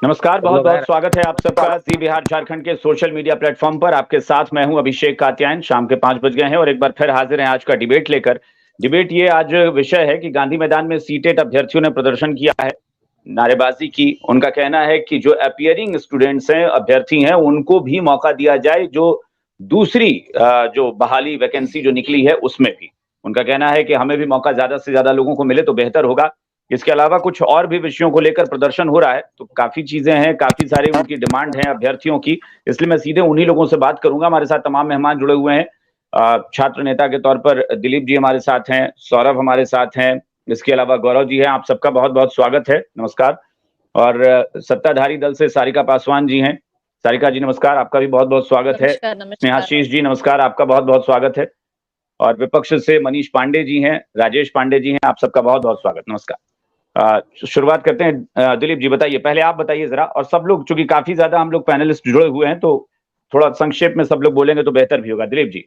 नमस्कार, बहुत बहुत स्वागत है आप सबका जी बिहार झारखंड के सोशल मीडिया प्लेटफॉर्म पर। आपके साथ मैं हूं अभिषेक कात्यायन। शाम के 5 बज गए हैं और एक बार फिर हाजिर हैं आज का डिबेट लेकर। डिबेट ये आज विषय है कि गांधी मैदान में सीटेट अभ्यर्थियों ने प्रदर्शन किया है, नारेबाजी की। उनका कहना है कि जो अपीयरिंग स्टूडेंट्स हैं, अभ्यर्थी हैं, उनको भी मौका दिया जाए, जो दूसरी जो बहाली वैकेंसी जो निकली है उसमें भी। उनका कहना है कि हमें भी मौका ज्यादा से ज्यादा लोगों को मिले तो बेहतर होगा। इसके अलावा कुछ और भी विषयों को लेकर प्रदर्शन हो रहा है, तो काफी चीजें हैं, काफी सारी उनकी डिमांड है अभ्यर्थियों की। इसलिए मैं सीधे उन्हीं लोगों से बात करूंगा। हमारे साथ तमाम मेहमान जुड़े हुए हैं। छात्र नेता के तौर पर दिलीप जी हमारे साथ हैं, सौरभ हमारे साथ हैं, इसके अलावा गौरव जी हैं। आप सबका बहुत बहुत स्वागत है, नमस्कार। और सत्ताधारी दल से सारिका पासवान जी हैं। सारिका जी नमस्कार, आपका भी बहुत बहुत स्वागत है। स्नेहाशीष जी नमस्कार, आपका बहुत बहुत स्वागत है। और विपक्ष से मनीष पांडे जी हैं, राजेश पांडे जी हैं, आप सबका बहुत बहुत स्वागत, नमस्कार। शुरुआत करते हैं। दिलीप जी बताइए, पहले आप बताइए जरा। और सब लोग, चूंकि काफी ज्यादा हम लोग पैनलिस्ट जुड़े हुए हैं, तो थोड़ा संक्षेप में सब लोग बोलेंगे तो बेहतर भी होगा। दिलीप जी,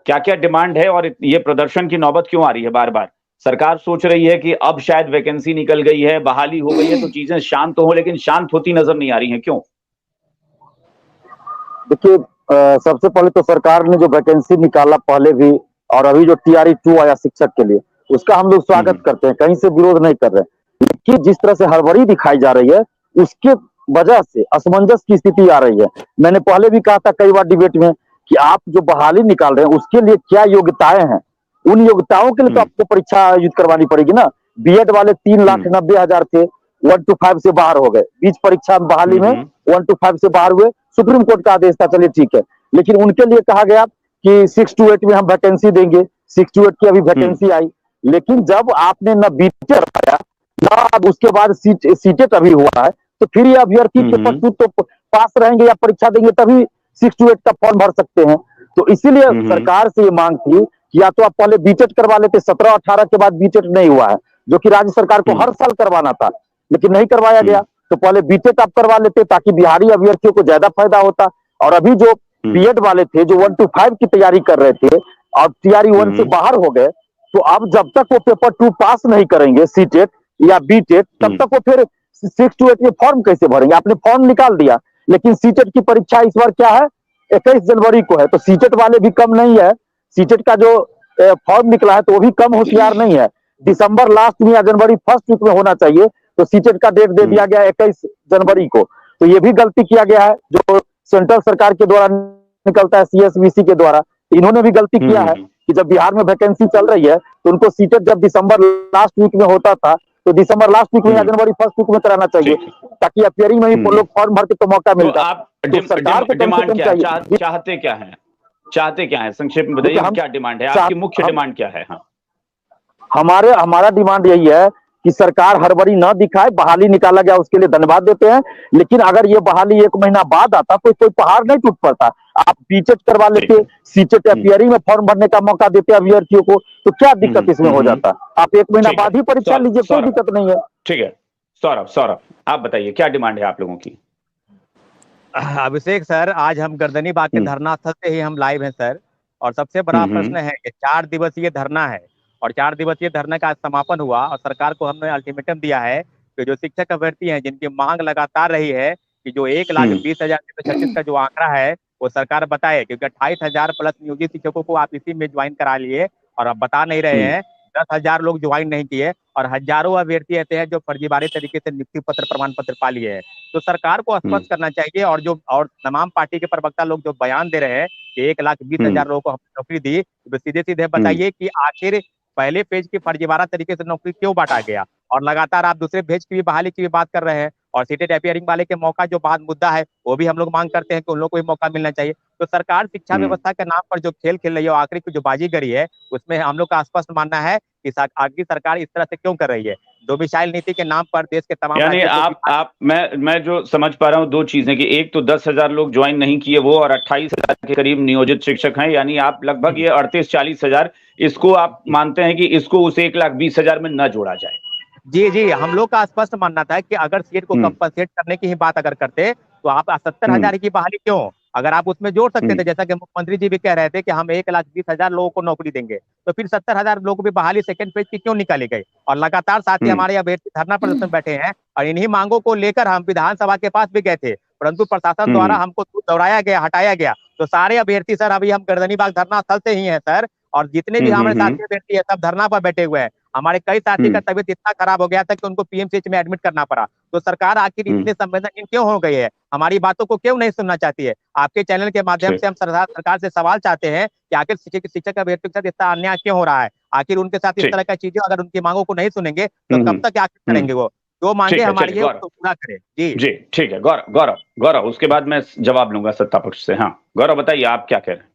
क्या क्या डिमांड है और ये प्रदर्शन की नौबत क्यों आ रही है बार बार? सरकार सोच रही है कि अब शायद वैकेंसी निकल गई है, बहाली हो गई है, तो चीजें शांत हो, लेकिन शांत होती नजर नहीं आ रही है, क्यों? देखिए, सबसे पहले तो सरकार ने जो वैकेंसी निकाला पहले भी और अभी जो TRE 2 आया शिक्षक के लिए, उसका हम लोग स्वागत करते हैं, कहीं से विरोध नहीं कर रहे हैं। लेकिन जिस तरह से हड़बड़ी दिखाई जा रही है, उसके वजह से असमंजस की स्थिति आ रही है। मैंने पहले भी कहा था कई बार डिबेट में कि आप जो बहाली निकाल रहे हैं उसके लिए क्या योग्यताएं हैं, उन योग्यताओं के लिए तो आपको परीक्षा आयोजित करवानी पड़ेगी ना। बीएड वाले 3,90,000 थे, 1 to 5 से बाहर हो गए। बीच परीक्षा बहाली में 1 to 5 से बाहर हुए, सुप्रीम कोर्ट का आदेश था, चलिए ठीक है। लेकिन उनके लिए कहा गया कि 6 to 8 में हम वैकेंसी देंगे। 6 to 8 की अभी वैकेंसी आई, लेकिन जब आपने न बीटेट आया ना उसके बाद सीटेट अभी हुआ है, तो फिर ये अभ्यर्थी के प्रस्तुत तो पास रहेंगे या परीक्षा देंगे तभी 6 to 8 का फॉर्म भर सकते हैं। तो इसीलिए सरकार से ये मांग थी कि या तो आप पहले बीटेट करवा लेते। 17-18 के बाद बीटेट नहीं हुआ है, जो कि राज्य सरकार को हर साल करवाना था, लेकिन नहीं करवाया गया। तो पहले बीटेट आप करवा लेते ताकि बिहारी अभ्यर्थियों को ज्यादा फायदा होता। और अभी जो बीएड वाले थे जो 1 to 5 की तैयारी कर रहे थे और TRE 1 से बाहर हो गए, तो अब जब तक वो पेपर 2 पास नहीं करेंगे, सीटेट या बीटेट, तब तक वो फिर 6 to 8 में फॉर्म कैसे भरेंगे? आपने फॉर्म निकाल दिया, लेकिन सीटेट की परीक्षा इस बार क्या है, 21 जनवरी को है। तो सीटेट वाले भी कम नहीं है। सीटेट का जो फॉर्म निकला है तो वो भी कम होशियार नहीं है। दिसंबर लास्ट में या जनवरी फर्स्ट वीक में होना चाहिए, तो सीटेट का डेट दे दिया गया 21 जनवरी को। तो ये भी गलती किया गया है जो सेंट्रल सरकार के द्वारा निकलता है, CSBC के द्वारा। इन्होंने भी गलती किया है कि जब बिहार में वैकेंसी चल रही है तो उनको सीटेट जब दिसंबर लास्ट वीक में होता था, तो दिसंबर लास्ट वीक में या जनवरी फर्स्ट वीक में कराना चाहिए, ताकि अपीयरिंग में भी लोग फॉर्म भर के तो मौका मिलता। आप सरकार को डिमांड क्या है, चाहते क्या है, चाहते क्या है, संक्षेप में बताइए। क्या डिमांड है आपकी, मुख्य डिमांड क्या है? हाँ, हमारा डिमांड यही है कि सरकार हड़बड़ी न दिखाए। बहाली निकाला गया उसके लिए धन्यवाद देते हैं, लेकिन अगर ये बहाली 1 महीना बाद आता तो कोई पहाड़ नहीं टूट पड़ता। आप बीटेट करवा लेते, सीटेट अपीयरिंग में फॉर्म भरने का मौका देते अभ्यर्थियों को, तो क्या दिक्कत इसमें हो जाता? आप 1 महीना बाद ही परीक्षा लीजिए, कोई दिक्कत नहीं है। ठीक है, सौरभ आप बताइए क्या डिमांड है आप लोगों की? अभिषेक सर, आज हम गर्दनी बाग के धरना स्थल से ही हम लाइव हैं सर। और सबसे बड़ा प्रश्न है कि 4 दिवसीय धरना है और 4 दिवसीय धरने का आज समापन हुआ और सरकार को हमने अल्टीमेटम दिया है कि जो शिक्षक अभ्यर्थी हैं जिनकी मांग लगातार रही है कि जो 1,20,336 का जो आंकड़ा है वो सरकार बताए, क्योंकि 28,000 प्लस नियोजित शिक्षकों को आप इसी में ज्वाइन करा लिए और अब बता नहीं रहे हैं। 10,000 लोग ज्वाइन नहीं किए और हजारों अभ्यर्थी ऐसे हैं जो फर्जीवाड़े तरीके से नियुक्ति पत्र प्रमाण पत्र पा लिए हैं। तो सरकार को स्पष्ट करना चाहिए। और तमाम पार्टी के प्रवक्ता लोग जो बयान दे रहे हैं कि 1,20,000 लोगों को हमने नौकरी दी, तो सीधे सीधे बताइए कि आखिर पहले पेज की फर्जीवाड़ा तरीके से नौकरी क्यों बांटा गया? और लगातार आप दूसरे पेज की भी बहाली की भी बात कर रहे हैं और सीटेट अपीयरिंग वाले के मौका जो बात मुद्दा है वो भी हम लोग मांग करते हैं कि उन लोगों को भी मौका मिलना चाहिए। तो सरकार शिक्षा व्यवस्था के नाम पर जो खेल खेल रही है, आखिरी की जो बाजीगरी है, उसमें हम लोग का स्पष्ट मानना है कि आखिर सरकार इस तरह से क्यों कर रही है। डोमिसाइल नीति के नाम पर देश के तमाम, यानी मैं जो समझ पा रहा हूँ 2 चीजें कि एक तो 10,000 लोग ज्वाइन नहीं किए वो, और 28,000 के करीब नियोजित शिक्षक हैं, यानी आप लगभग ये 38-40,000 इसको आप मानते हैं कि इसको उस 1,20,000 में न जोड़ा जाए? जी, हम लोग का स्पष्ट मानना था कि अगर सीट को कंपनसेट करने की ही बात अगर करते तो आप 70,000 की बहाली क्यों? अगर आप उसमें जोड़ सकते थे, जैसा कि मुख्यमंत्री जी भी कह रहे थे कि हम 1,20,000 लोगों को नौकरी देंगे, तो फिर 70,000 लोगों की बहाली सेकंड फेज की क्यों निकाली गई? और लगातार साथी हमारे अभ्यर्थी धरना प्रदर्शन बैठे हैं और इन्हीं मांगों को लेकर हम विधानसभा के पास भी गए थे, परंतु प्रशासन द्वारा हमको दौड़ाया गया, हटाया गया। तो सारे अभ्यर्थी सर अभी हम गर्दनीबाग धरना स्थल से ही हैं सर, और जितने भी हमारे साथी अभ्यर्थी है सब धरना पर बैठे हुए हैं। हमारे कई साथी का तबीयत इतना खराब हो गया था कि उनको पीएमसीएच में एडमिट करना पड़ा। तो सरकार आखिर इतने संवेदनहीन क्यों हो गई है? हमारी बातों को क्यों नहीं सुनना चाहती है? आपके चैनल के माध्यम से हम सरकार से सवाल चाहते हैं कि आखिर शिक्षक अभ्यर्थियों के साथ इतना अन्याय क्यों हो रहा है? आखिर उनके साथ इस तरह की चीजें, अगर उनकी मांगों को नहीं सुनेंगे तो कब तक आखिर करेंगे? वो जो मांगे हमारी है उसको पूरा करें। जी जी ठीक है। गौरव उसके बाद मैं जवाब लूंगा सत्ता पक्ष से। हाँ गौरव बताइए, आप क्या कह रहे हैं?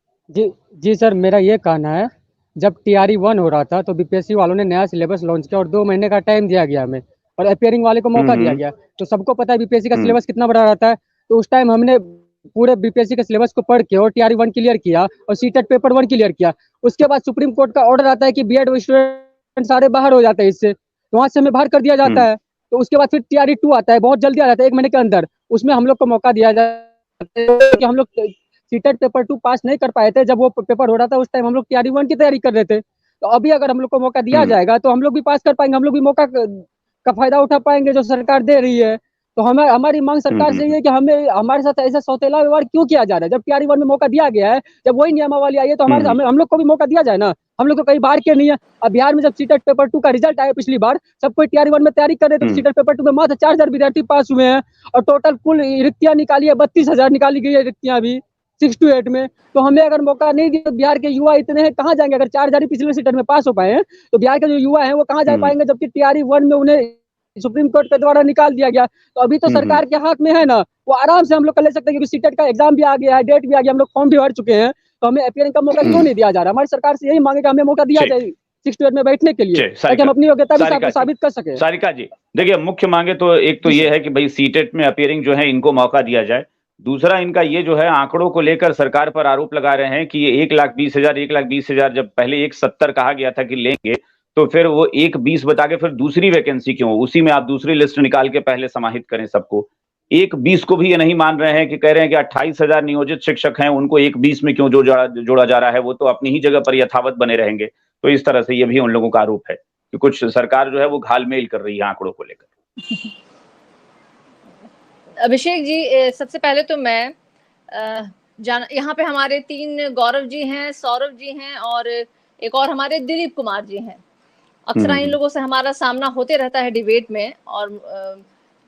जी सर, मेरा ये कहना है, जब TRE 1 हो रहा था तो बीपीएससी वालों ने नया सिलेबस लॉन्च किया और 2 महीने का टाइम दिया गया हमें, और अपियरिंग वाले को मौका दिया गया। तो सबको पता है बीपीएससी का सिलेबस कितना बड़ा रहता है। तो उस टाइम हमने पूरे बीपीएससी के सिलेबस को पढ़ के और TRE 1 क्लियर किया और सीटेट पेपर 1 क्लियर किया। उसके बाद सुप्रीम कोर्ट का ऑर्डर आता है कि बीएड स्टूडेंट सारे बाहर हो जाते हैं इससे, तो वहां से हमें बाहर कर दिया जाता है। तो उसके बाद फिर TRE 2 आता है, बहुत जल्दी आ जाता है, 1 महीने के अंदर। उसमें हम लोग को मौका दिया जाता है कि हम लोग सीटेट पेपर 2 पास नहीं कर पाए थे। जब वो पेपर हो रहा था उस टाइम हम लोग TRE 1 की तैयारी कर रहे थे। तो अभी अगर हम लोग को मौका दिया जाएगा तो हम लोग भी पास कर पाएंगे, हम लोग भी मौका का फायदा उठा पाएंगे जो सरकार दे रही है। तो हमारी मांग सरकार से ये है कि हमें हमारे साथ ऐसा सौतेला व्यवहार क्यों किया जा रहा है? जब TRE 1 में मौका दिया गया है, जब वही नियमावली आई है, तो हम लोग को भी मौका दिया जाए ना। हम लोग तो कहीं बाहर के नहीं है। अब बिहार में जब सीटेट पेपर 2 का रिजल्ट आया पिछली बार, सब कोई TRE 1 में तैयारी कर रहे थे, सीटेट पेपर 2 में मात्र 4,000 विद्यार्थी पास हुए हैं और टोटल कुल रिक्तियां निकाली है 32,000 निकाली गई है रिक्तियां अभी 6 to 8 में। तो हमें अगर मौका नहीं दिया, बिहार के युवा इतने हैं, कहाँ जाएंगे? अगर 4,000 पिछले सीटेट में पास हो पाए हैं तो बिहार के जो युवा हैं वो कहाँ जा पाएंगे? जबकि TRE 1 में उन्हें सुप्रीम कोर्ट के द्वारा निकाल दिया गया। तो अभी तो सरकार के हाथ में है ना, वो आराम से हम लोग कर ले सकते हैं, क्योंकि सीटेट का एग्जाम भी आ गया है, डेट भी आ गया, हम लोग फॉर्म भी भर चुके हैं। तो हमें अपियरिंग का मौका क्यों नहीं दिया जा रहा? हमारी सरकार से यही मांगे कि हमें मौका दिया जाए 6 to 8 में बैठने के लिए, ताकि हम अपनी योग्यता भी साबित कर सके। सारिका जी देखिए, मुख्य मांगे तो एक तो ये है कि भाई सीटेट में अपियरिंग जो है इनको मौका दिया जाए। दूसरा इनका ये जो है आंकड़ों को लेकर सरकार पर आरोप लगा रहे हैं कि ये 1,20,000 जब पहले 1,70 कहा गया था कि लेंगे, तो फिर वो 1,20 बता के फिर दूसरी वैकेंसी क्यों? उसी में आप दूसरी लिस्ट निकाल के पहले समाहित करें सबको। 1,20 को भी ये नहीं मान रहे हैं कि कह रहे हैं कि 28,000 नियोजित शिक्षक हैं, उनको 1,20 में क्यों जोड़ा जा रहा है? वो तो अपनी ही जगह पर यथावत बने रहेंगे। तो इस तरह से ये भी उन लोगों का आरोप है कि कुछ सरकार जो है वो घालमेल कर रही है आंकड़ों को लेकर। अभिषेक जी, सबसे पहले तो मैं यहाँ पे हमारे 3 गौरव जी हैं, सौरभ जी हैं और एक और हमारे दिलीप कुमार जी हैं। अक्सर इन लोगों से हमारा सामना होते रहता है डिबेट में। और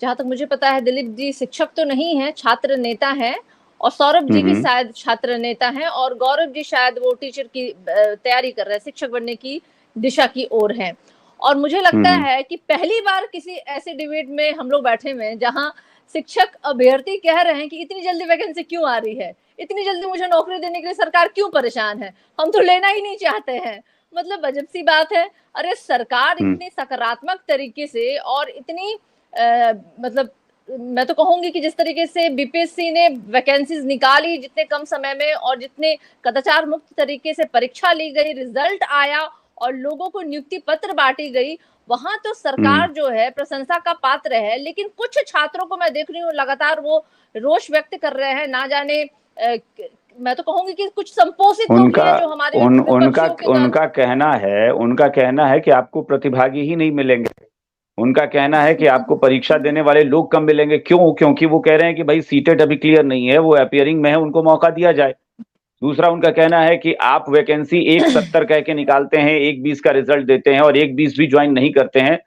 जहां तक मुझे पता है दिलीप जी शिक्षक तो नहीं है, छात्र नेता हैं, और सौरभ जी भी शायद छात्र नेता हैं, और गौरव जी शायद वो टीचर की तैयारी कर रहे हैं, शिक्षक बनने की दिशा की ओर हैं। और मुझे लगता है कि पहली बार किसी ऐसे डिबेट में हम लोग बैठे हुए हैं जहाँ शिक्षक अभ्यर्थी कह रहे हैं कि इतनी जल्दी वैकेंसी क्यों आ रही है, इतनी जल्दी मुझे नौकरी देने के लिए सरकार क्यों परेशान है, हम तो लेना ही नहीं चाहते हैं। मतलब अजब सी बात है। अरे सरकार इतनी सकारात्मक तरीके से और इतनी मतलब मैं तो कहूंगी कि जिस तरीके से बीपीएससी ने वैकेंसीज निकाली जितने कम समय में, और जितने कदाचार मुक्त तरीके से परीक्षा ली गई, रिजल्ट आया और लोगों को नियुक्ति पत्र बांटी गई, वहां तो सरकार जो है प्रशंसा का पात्र है। लेकिन कुछ छात्रों को मैं देख रही हूँ लगातार वो रोष व्यक्त कर रहे हैं, ना जाने मैं तो कहूंगी कि कुछ संपोषित लोग हैं जो हमारे उनका कहना है कि आपको प्रतिभागी ही नहीं मिलेंगे। उनका कहना है कि आपको परीक्षा देने वाले लोग कम मिलेंगे। क्यों? क्योंकि वो कह रहे हैं कि भाई सीटेट अभी क्लियर नहीं है, वो अपियरिंग में है, उनको मौका दिया जाए। दूसरा उनका कहना है कि आप वैकेंसी 1,70 कह के निकालते हैं, 1,20 का रिजल्ट देते हैं और 1,20 भी ज्वाइन नहीं करते हैं।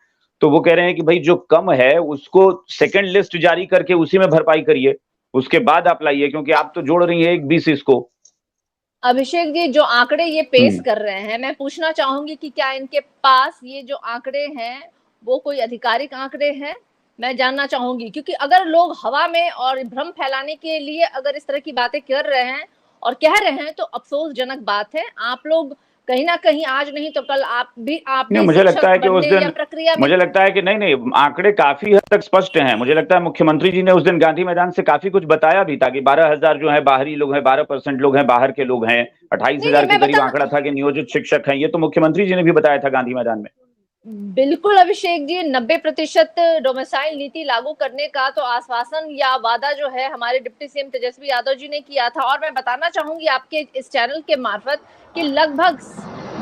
तो वो कह रहे हैं कि भाई जो कम है उसको सेकंड लिस्ट जारी करके उसी में भरपाई करिए, उसके बाद आप लाइए, क्योंकि आप तो जोड़ रही है 1,20 इसको। अभिषेक जी, जो आंकड़े ये पेश कर रहे हैं, मैं पूछना चाहूंगी कि क्या इनके पास ये जो आंकड़े हैं वो कोई आधिकारिक आंकड़े हैं? मैं जानना चाहूंगी, क्योंकि अगर लोग हवा में और भ्रम फैलाने के लिए अगर इस तरह की बातें कर रहे हैं और कह रहे हैं तो अफसोसजनक बात है। आप लोग कहीं ना कहीं आज नहीं तो कल आप भी मुझे लगता है कि उस दिन मुझे लगता है कि नहीं आंकड़े काफी हद तक स्पष्ट हैं। मुझे लगता है मुख्यमंत्री जी ने उस दिन गांधी मैदान से काफी कुछ बताया भी था कि 12,000 जो है बाहरी लोग हैं, 12% लोग हैं बाहर के लोग हैं, 28,000 के करीब आंकड़ा था कि नियोजित शिक्षक हैं। ये तो मुख्यमंत्री जी ने भी बताया था गांधी मैदान में। बिल्कुल अभिषेक जी, 90% डोमिसाइल नीति लागू करने का तो आश्वासन या वादा जो है हमारे डिप्टी सीएम तेजस्वी यादव जी ने किया था। और मैं बताना चाहूंगी आपके इस चैनल के मार्फत कि लगभग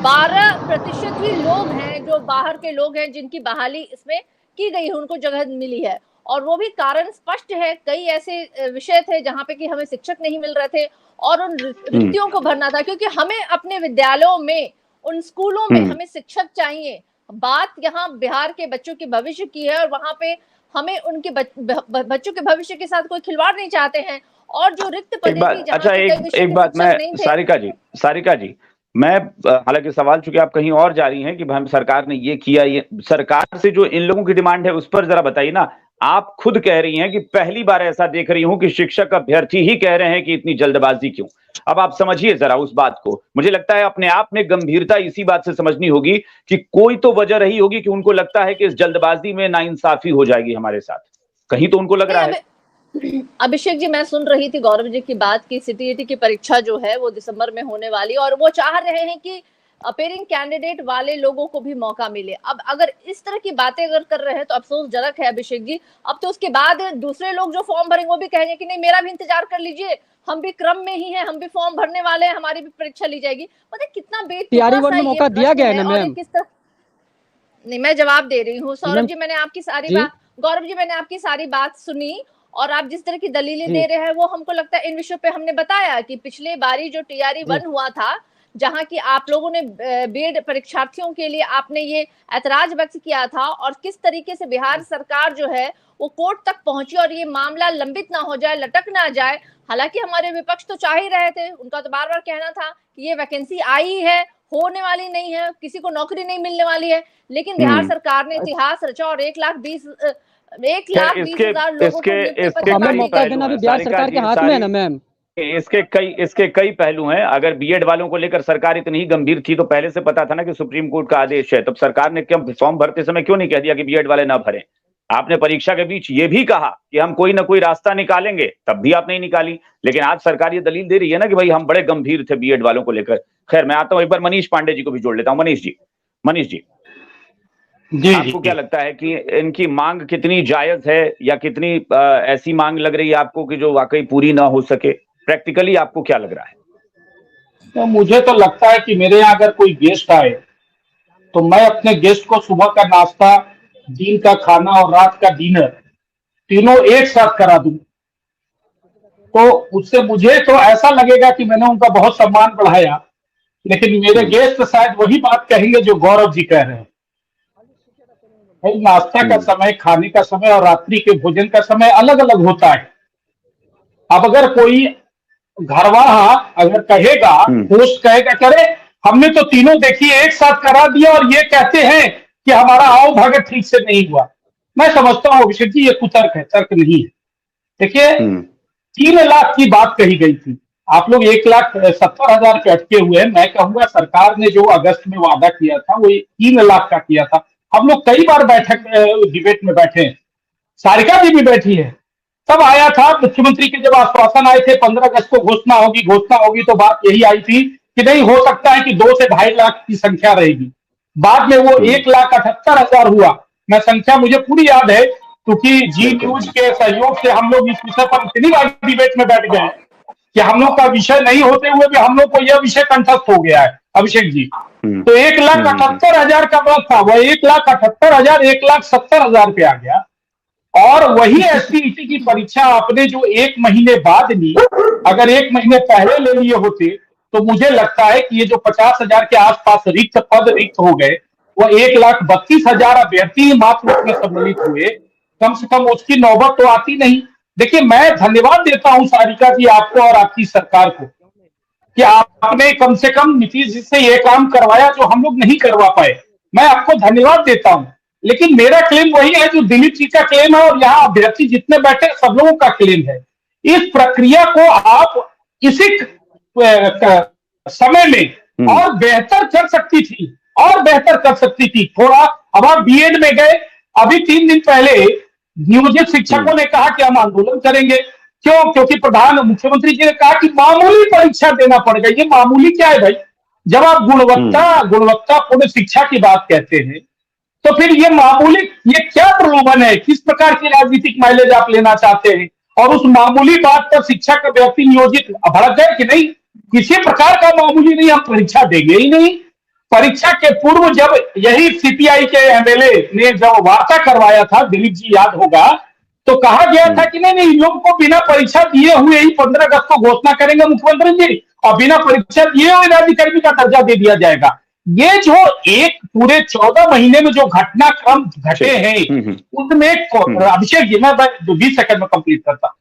12% ही लोग हैं जो बाहर के लोग हैं जिनकी बहाली इसमें की गई है, उनको जगह मिली है। और वो भी कारण स्पष्ट है, कई ऐसे विषय थे जहां पे कि हमें शिक्षक नहीं मिल रहे थे और उन रिक्तियों को भरना था, क्योंकि हमें अपने विद्यालयों में, उन स्कूलों में हमें शिक्षक चाहिए। बात यहाँ बिहार के बच्चों के भविष्य की है और वहां पे हमें उनके बच्चों के भविष्य के साथ कोई खिलवाड़ नहीं चाहते हैं। और जो रिक्त पदे थी, अच्छा एक बात मैं सारिका जी मैं हालांकि सवाल चूंकि आप कहीं और जा रही हैं कि हम सरकार ने ये किया, ये सरकार से जो इन लोगों की डिमांड है उस पर जरा बताइए ना। आप खुद कह रही हैं कि पहली बार ऐसा देख रही हूं कि शिक्षक अभ्यर्थी ही कह रहे हैं कि इतनी जल्दबाजी क्यों। अब आप समझिए जरा उस बात को। मुझे लगता है अपने आप में गंभीरता इसी बात से समझनी होगी कि कोई तो वजह रही होगी कि उनको लगता है कि इस जल्दबाजी में नाइंसाफी हो जाएगी हमारे साथ, कहीं तो उनको लग रहा है। अभिषेक जी, मैं सुन रही थी गौरव जी की बात की सीटीईटी की परीक्षा जो है वो दिसंबर में होने वाली और वो चाह रहे हैं कि अपेयरिंग कैंडिडेट वाले लोगों को भी मौका मिले। अब अगर इस तरह की बातें अगर कर रहे हैं तो अफसोसजनक है अभिषेक जी। अब तो उसके बाद दूसरे लोग जो फॉर्म भरेंगे वो भी कहेंगे कि नहीं, मेरा भी इंतजार कर लीजिए, हम भी क्रम में ही हैं, हम भी फॉर्म भरने वाले हैं, हमारी भी परीक्षा ली जाएगी। पता है कितना बेतुका सा मौका दिया गया है ना मैम। नहीं, मैं जवाब दे रही हूँ सौरभ जी, मैंने आपकी सारी बात, गौरव जी मैंने आपकी सारी बात सुनी और आप जिस तरह की दलीलें दे रहे हैं वो हमको लगता है इन विषयों पे हमने बताया कि पिछले बारी जो TRE 1 हुआ था, जहां की आप लोगों ने बीएड परीक्षार्थियों के लिए आपने ये ऐतराज व्यक्त किया था और किस तरीके से बिहार सरकार जो है वो कोर्ट तक पहुंची और ये मामला लंबित ना हो जाए, लटक ना जाए। हालांकि हमारे विपक्ष तो चाह ही रहे थे, उनका तो बार बार कहना था कि ये वैकेंसी आई है, होने वाली नहीं है, किसी को नौकरी नहीं मिलने वाली है, लेकिन बिहार सरकार ने इतिहास रचा और 1,20,000 लोगों को मौका देना भी बिहार सरकार के हाथ में है ना मैम। इसके कई पहलू हैं। अगर बीएड वालों को लेकर सरकार इतनी ही गंभीर थी तो पहले से पता था ना कि सुप्रीम कोर्ट का आदेश है, तब सरकार ने क्यों फॉर्म भरते समय क्यों नहीं कह दिया कि बीएड वाले ना भरें। आपने परीक्षा के बीच ये भी कहा कि हम कोई ना कोई रास्ता निकालेंगे, तब भी आप नहीं निकाली। लेकिन आज सरकार ये दलील दे रही है ना कि भाई हम बड़े गंभीर थे बीएड वालों को लेकर। खैर, मैं आता हूं, एक बार मनीष पांडे जी को भी जोड़ लेता हूं। मनीष जी आपको क्या लगता है कि इनकी मांग कितनी जायज है या कितनी ऐसी मांग लग रही है आपको कि जो वाकई पूरी ना हो सके? प्रैक्टिकली आपको क्या लग रहा है? तो मुझे तो लगता है कि मेरे यहाँ अगर कोई गेस्ट आए तो मैं अपने गेस्ट को सुबह का नाश्ता, दिन का खाना और रात का डिनर तीनों एक साथ करा दूं, तो उससे मुझे तो ऐसा लगेगा कि मैंने उनका बहुत सम्मान बढ़ाया। लेकिन मेरे गेस्ट शायद वही बात कहेंगे जो गौरव जी कह रहे हैं। नाश्ता का समय, खाने का समय और रात्रि के भोजन का समय अलग अलग होता है। अब अगर कोई घरवाहा अगर कहेगा, होस्ट कहेगा, करे हमने तो तीनों देखिए एक साथ करा दिया और ये कहते हैं कि हमारा आओ भगत ठीक से नहीं हुआ, मैं समझता हूँ अभिषेक जी ये कुतर्क है, तर्क नहीं है। देखिए 3 लाख की बात कही गई थी, आप लोग 1,70,000 पे अटके हुए हैं। मैं कहूंगा सरकार ने जो अगस्त में वादा किया था वो 3 लाख का किया था। हम लोग कई बार बैठक डिबेट में बैठे हैं, सारिका जी भी बैठी है, तब आया था मुख्यमंत्री के जब आश्वासन आए थे 15 अगस्त को घोषणा होगी, तो बात यही आई थी कि नहीं हो सकता है कि 2 से 2.5 लाख की संख्या रहेगी। बाद में वो 1,78,000 हुआ। मैं संख्या मुझे पूरी याद है क्योंकि जी न्यूज के सहयोग से हम लोग इस विषय पर इतनी बार डिबेट में बैठ गए कि हम लोग का विषय नहीं होते हुए भी हम लोग को यह विषय कंठस्थ हो गया है अभिषेक जी। तो 1,78,000 का बात था, वह 1,78,000 1,70,000 पे आ गया। और वही STET की परीक्षा आपने जो 1 महीने बाद ली, अगर 1 महीने पहले ले लिए होते तो मुझे लगता है कि ये जो 50,000 के आसपास रिक्त पद रिक्त हो गए, वो 1,32,000 अभ्यर्थी मात्र उसमें सम्मिलित हुए, कम से कम उसकी नौबत तो आती नहीं। देखिए, मैं धन्यवाद देता हूं सारिका जी आपको और आपकी सरकार को कि आपने कम से कम नीतीश जी से ये काम करवाया जो हम लोग नहीं करवा पाए। मैं आपको धन्यवाद देता हूं। लेकिन मेरा क्लेम वही है जो दिलीप जी का क्लेम है और यहाँ अभ्यर्थी जितने बैठे सब लोगों का क्लेम है। इस प्रक्रिया को आप इसी समय में और बेहतर कर सकती थी थोड़ा। अब आप बीएड में गए, अभी 3 दिन पहले नियोजित शिक्षकों ने कहा कि हम आंदोलन करेंगे। क्यों? क्योंकि मुख्यमंत्री जी ने कहा कि मामूली परीक्षा देना पड़ेगा। ये मामूली क्या है भाई? जब आप गुणवत्तापूर्ण शिक्षा की बात कहते हैं तो फिर ये मामूली, ये क्या प्रलोभन है, किस प्रकार की राजनीतिक माइलेज आप लेना चाहते हैं? और उस मामूली बात पर शिक्षा का व्यक्ति नियोजित भड़क गए कि नहीं, किसी प्रकार का मामूली नहीं, हम परीक्षा देंगे ही नहीं। परीक्षा के पूर्व जब यही सीपीआई के एमएलए ने जब वार्ता करवाया था, दिलीप जी याद होगा, तो कहा गया था कि नहीं इन लोगों को बिना परीक्षा दिए हुए ही 15 अगस्त को घोषणा करेंगे मुख्यमंत्री जी, और बिना परीक्षा दिए हुए राज्यकर्मी का दर्जा दे दिया जाएगा। ये जो एक पूरे 14 महीने में जो घटनाक्रम घटे हैं, उसमें अभिषेक जी, मैं 20 सेकंड में कंप्लीट करता,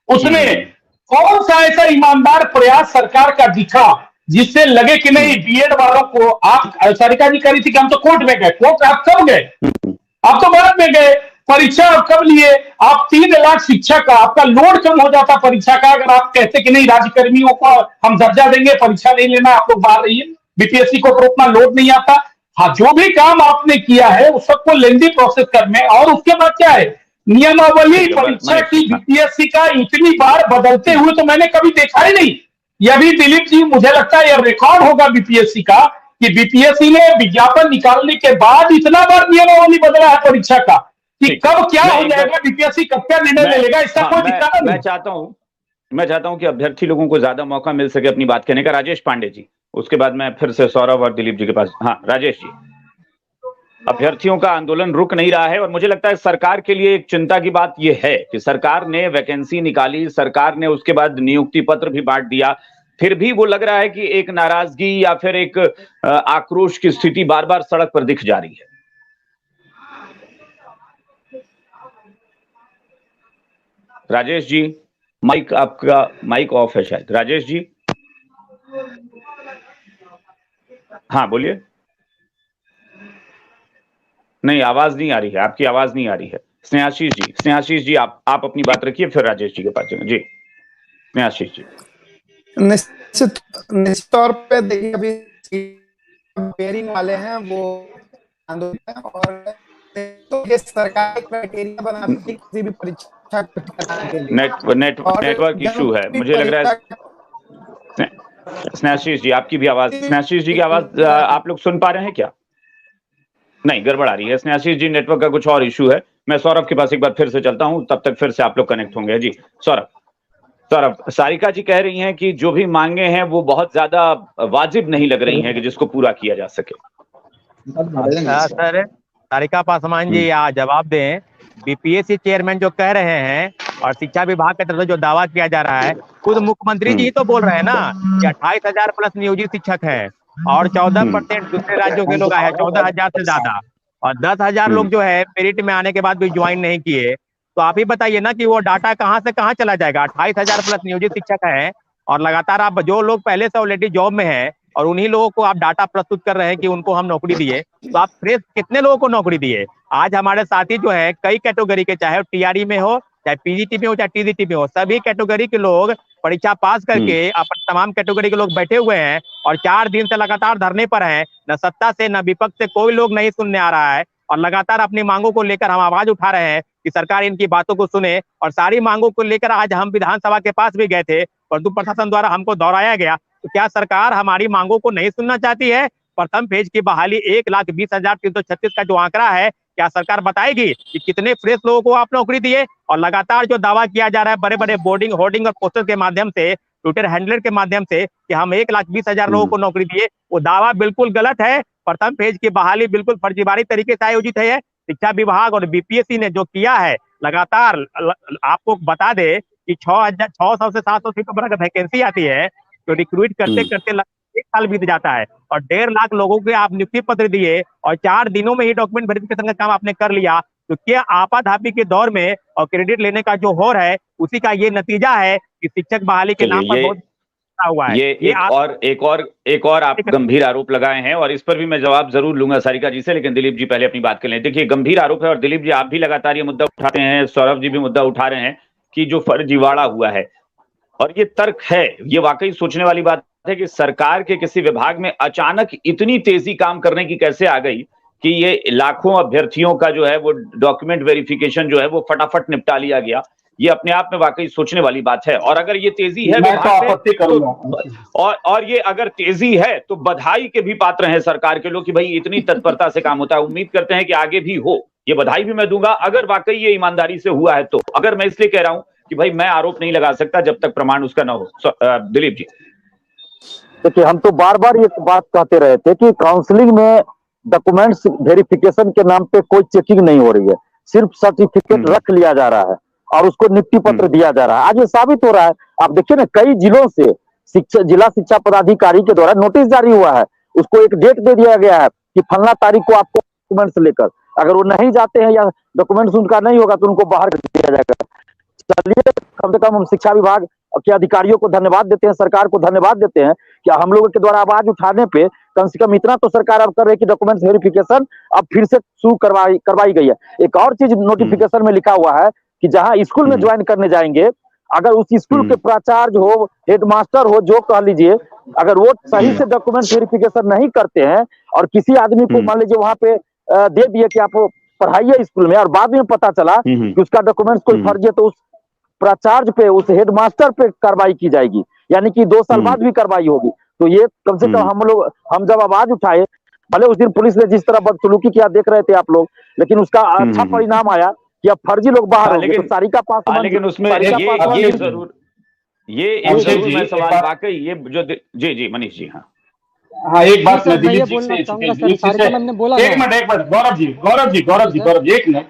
उसमें कौन सा ऐसा ईमानदार प्रयास सरकार का दिखा जिससे लगे कि नहीं बीएड वालों को, आप सारिका जी कह रही थी कि हम तो कोर्ट में गए, कोर्ट आप कब गए? आप तो बाद में गए। परीक्षा आप कब लिए? आप 3 लाख शिक्षा का आपका लोड कम हो जाता परीक्षा का, अगर आप कहते कि नहीं राज्यकर्मियों को हम दर्जा देंगे, परीक्षा नहीं लेना, आप लोग बाहर रहिए, बीपीएससी को तो उतना लोड नहीं आता। हाँ, जो भी काम आपने किया है उस सबको लेंदी प्रोसेस करने, और उसके बाद क्या है, नियमावली परीक्षा की बीपीएससी का इतनी बार बदलते हुए तो मैंने कभी देखा ही नहीं। यह भी दिलीप जी, मुझे लगता है यह रिकॉर्ड होगा बीपीएससी का कि बीपीएससी ने विज्ञापन निकालने के बाद इतना बार नियमावली बदला है परीक्षा का कि कब क्या हो जाएगा, बीपीएससी कब क्या निर्णय ले लेगा, इसका कोई दिक्कत नहीं। मैं चाहता हूं कि अभ्यर्थी लोगों को ज्यादा मौका मिल सके अपनी बात कहने का। राजेश पांडे जी, उसके बाद मैं फिर से सौरभ और दिलीप जी के पास। हाँ राजेश जी, अभ्यर्थियों का आंदोलन रुक नहीं रहा है और मुझे लगता है सरकार के लिए एक चिंता की बात यह है कि सरकार ने वैकेंसी निकाली, सरकार ने उसके बाद नियुक्ति पत्र भी बांट दिया, फिर भी वो लग रहा है कि एक नाराजगी या फिर एक आक्रोश की स्थिति बार बार सड़क पर दिख जा रही है। राजेश जी, माइक आपका माइक ऑफ है शायद। राजेश जी, हाँ बोलिए। नहीं, आवाज नहीं आ रही है, आपकी आवाज नहीं आ रही है। स्नेहाशीष जी आप अपनी बात रखिए, फिर राजेश जी के पास चलेंगे। जी स्नेहाशीष जी। निश्चित तौर पे देखिए, अभी पेयरिंग वाले हैं वो आंदोलन है, और तो ये सरकार क्राइटेरिया बनाती है किसी भी परीक्षा कराने के लिए। नेटवर्क इशू है मुझे लग रहा है। स्नेहाशीष जी आपकी भी आवाज, स्नेहाशीष जी की आवाज आप लोग सुन पा रहे हैं क्या? नहीं, गड़बड़ आ रही है। स्नेहाशीष जी, नेटवर्क का कुछ और इशू है। मैं सौरभ के पास एक बार फिर से चलता हूं, तब तक फिर से आप लोग कनेक्ट होंगे। जी सौरभ, सारिका जी कह रही हैं कि जो भी मांगे हैं वो बहुत ज्यादा वाजिब नहीं लग रही हैं कि जिसको पूरा किया जा सके। सर सारिका पासवान जी जवाब दें। बीपीएससी चेयरमैन जो कह रहे हैं और शिक्षा विभाग की तरफ से जो दावा किया जा रहा है, खुद मुख्यमंत्री जी तो बोल रहे हैं ना कि 28,000 प्लस नियोजित शिक्षक है और 14% दूसरे राज्यों के लोग आए हैं, 14,000 से ज्यादा, और 10,000 लोग जो है मेरिट में आने के बाद भी ज्वाइन नहीं किए। तो आप ही बताइए ना कि वो डाटा कहाँ से कहाँ चला जाएगा। 28,000 प्लस नियोजित शिक्षक है और लगातार आप जो लोग पहले से ऑलरेडी जॉब में हैं और उन्हीं लोगों को आप डाटा प्रस्तुत कर रहे हैं कि उनको हम नौकरी दिए, तो आप फ्रेश कितने लोगों को नौकरी दिए? आज हमारे साथी जो है कई कैटेगरी के, चाहे टीआरई में हो, चाहे पीजीटी में हो, चाहे टीजीटी में हो, सभी कैटेगरी के लोग परीक्षा पास करके तमाम कैटेगरी के लोग बैठे हुए हैं और 4 दिन से लगातार धरने पर हैं। न सत्ता से न विपक्ष से कोई लोग नहीं सुनने आ रहा है और लगातार अपनी मांगों को लेकर हम आवाज उठा रहे हैं कि सरकार इनकी बातों को सुने। और सारी मांगों को लेकर आज हम विधानसभा के पास भी गए थे, परंतु प्रशासन द्वारा हमको दोहराया गया। तो क्या सरकार हमारी मांगों को नहीं सुनना चाहती है? प्रथम फेज की बहाली 1,20,336 का जो आंकड़ा है, क्या सरकार बताएगी कि कितने फ्रेश लोगों को आप नौकरी दिए? और लगातार जो दावा किया जा रहा है बड़े बड़े बोर्डिंग होर्डिंग और पोस्टर के माध्यम से, ट्विटर हैंडलर के माध्यम से कि हम 1,20,000 लोगों को नौकरी दिए, वो दावा बिल्कुल गलत है। प्रथम फेज की बहाली बिल्कुल फर्जीवाड़ी तरीके से आयोजित है। शिक्षा विभाग और बीपीएससी ने जो किया है, लगातार आपको बता दे कि 600 से 700 सीटों पर अगर वैकेंसी आती है तो रिक्रूट करते करते 1 साल बीत जाता है और 1.5 लाख लोगों के आप नियुक्ति पत्र दिए और 4 दिनों में ही डॉक्यूमेंट वेरिफिकेशन का काम आपने कर लिया। तो क्या आपाधापी के दौर में और क्रेडिट लेने का जो हो रहा है, उसी का ये नतीजा है कि शिक्षक बहाली के नाम पर बहुत हुआ है। ये एक और आप गंभीर आरोप लगाए हैं और इस पर भी मैं जवाब जरूर लूंगा सारिका जी से, लेकिन दिलीप जी पहले अपनी बात कर लें। देखिए, गंभीर आरोप है और दिलीप जी आप भी लगातार ये मुद्दा उठाते हैं, सौरभ जी भी मुद्दा उठा रहे हैं कि जो फर्जीवाड़ा हुआ है, और ये तर्क है, ये वाकई सोचने वाली बात है कि सरकार के किसी विभाग में अचानक इतनी तेजी काम करने की कैसे आ गई कि ये लाखों अभ्यर्थियों का जो है वो डॉक्यूमेंट वेरिफिकेशन जो है वो फटाफट निपटा लिया गया। ये अपने आप में वाकई सोचने वाली बात है। और अगर ये तेजी है मैं तो आपत्ति करूंगा, और ये अगर तेजी है तो बधाई के भी पात्र हैं सरकार के लोग कि भाई इतनी तत्परता से काम होता है। उम्मीद करते हैं कि आगे भी हो, ये बधाई भी मैं दूंगा अगर वाकई ये ईमानदारी से हुआ है तो। अगर मैं इसलिए कह रहा हूं कि भाई मैं आरोप नहीं लगा सकता जब तक प्रमाण उसका ना हो। दिलीप जी देखिए, हम तो बार बार ये बात कहते रहे थे कि काउंसलिंग में डॉक्यूमेंट्स वेरिफिकेशन के नाम पे कोई चेकिंग नहीं हो रही है, सिर्फ सर्टिफिकेट रख लिया जा रहा है और उसको नियुक्ति पत्र दिया जा रहा है। आज ये साबित हो रहा है, आप देखिए ना, कई जिलों से जिला शिक्षा पदाधिकारी के द्वारा नोटिस जारी हुआ है, उसको एक डेट दे दिया गया है कि फलना तारीख को आपको डॉक्यूमेंट्स लेकर, अगर वो नहीं जाते हैं या डॉक्यूमेंट्स उनका नहीं होगा तो उनको बाहर कर दिया जाएगा। चलिए, कम से कम हम शिक्षा विभाग के अधिकारियों को धन्यवाद देते हैं, सरकार को धन्यवाद देते हैं कि हम लोगों के द्वारा आवाज उठाने पे कम से कम इतना तो सरकार अब कर रही है कि डॉक्यूमेंट्स वेरिफिकेशन अब फिर से शुरू करवाई गई है। एक और चीज नोटिफिकेशन में लिखा हुआ है कि जहां स्कूल में ज्वाइन करने जाएंगे, अगर उस स्कूल के प्राचार्य हो, हेडमास्टर हो, जो कह लीजिए, अगर वो सही से डॉक्यूमेंट वेरिफिकेशन नहीं करते हैं और किसी आदमी को मान लीजिए वहां पे दे दिए कि आप पढ़ाइए स्कूल में और बाद में पता चला कि उसका डॉक्यूमेंट्स कोई फर्जी है, तो उस प्राचार्य पे, उस हेडमास्टर पे कार्रवाई की जाएगी, यानी कि 2 साल बाद भी कार्रवाई होगी। तो ये कम से कम हम जब आवाज उठाए, भले उस दिन पुलिस ने जिस तरह बदसलूकी किया देख रहे थे आप लोग, लेकिन उसका अच्छा परिणाम आया कि अब फर्जी लोग बाहर हो गए। तो सारिका पासवान, लेकिन उसमें ये जरूर मैं सवाल वाकई ये जो जी मनीष जी, हाँ एक बात मैं दिलीप जी से एक मिनट गौरव जी एक मिनट।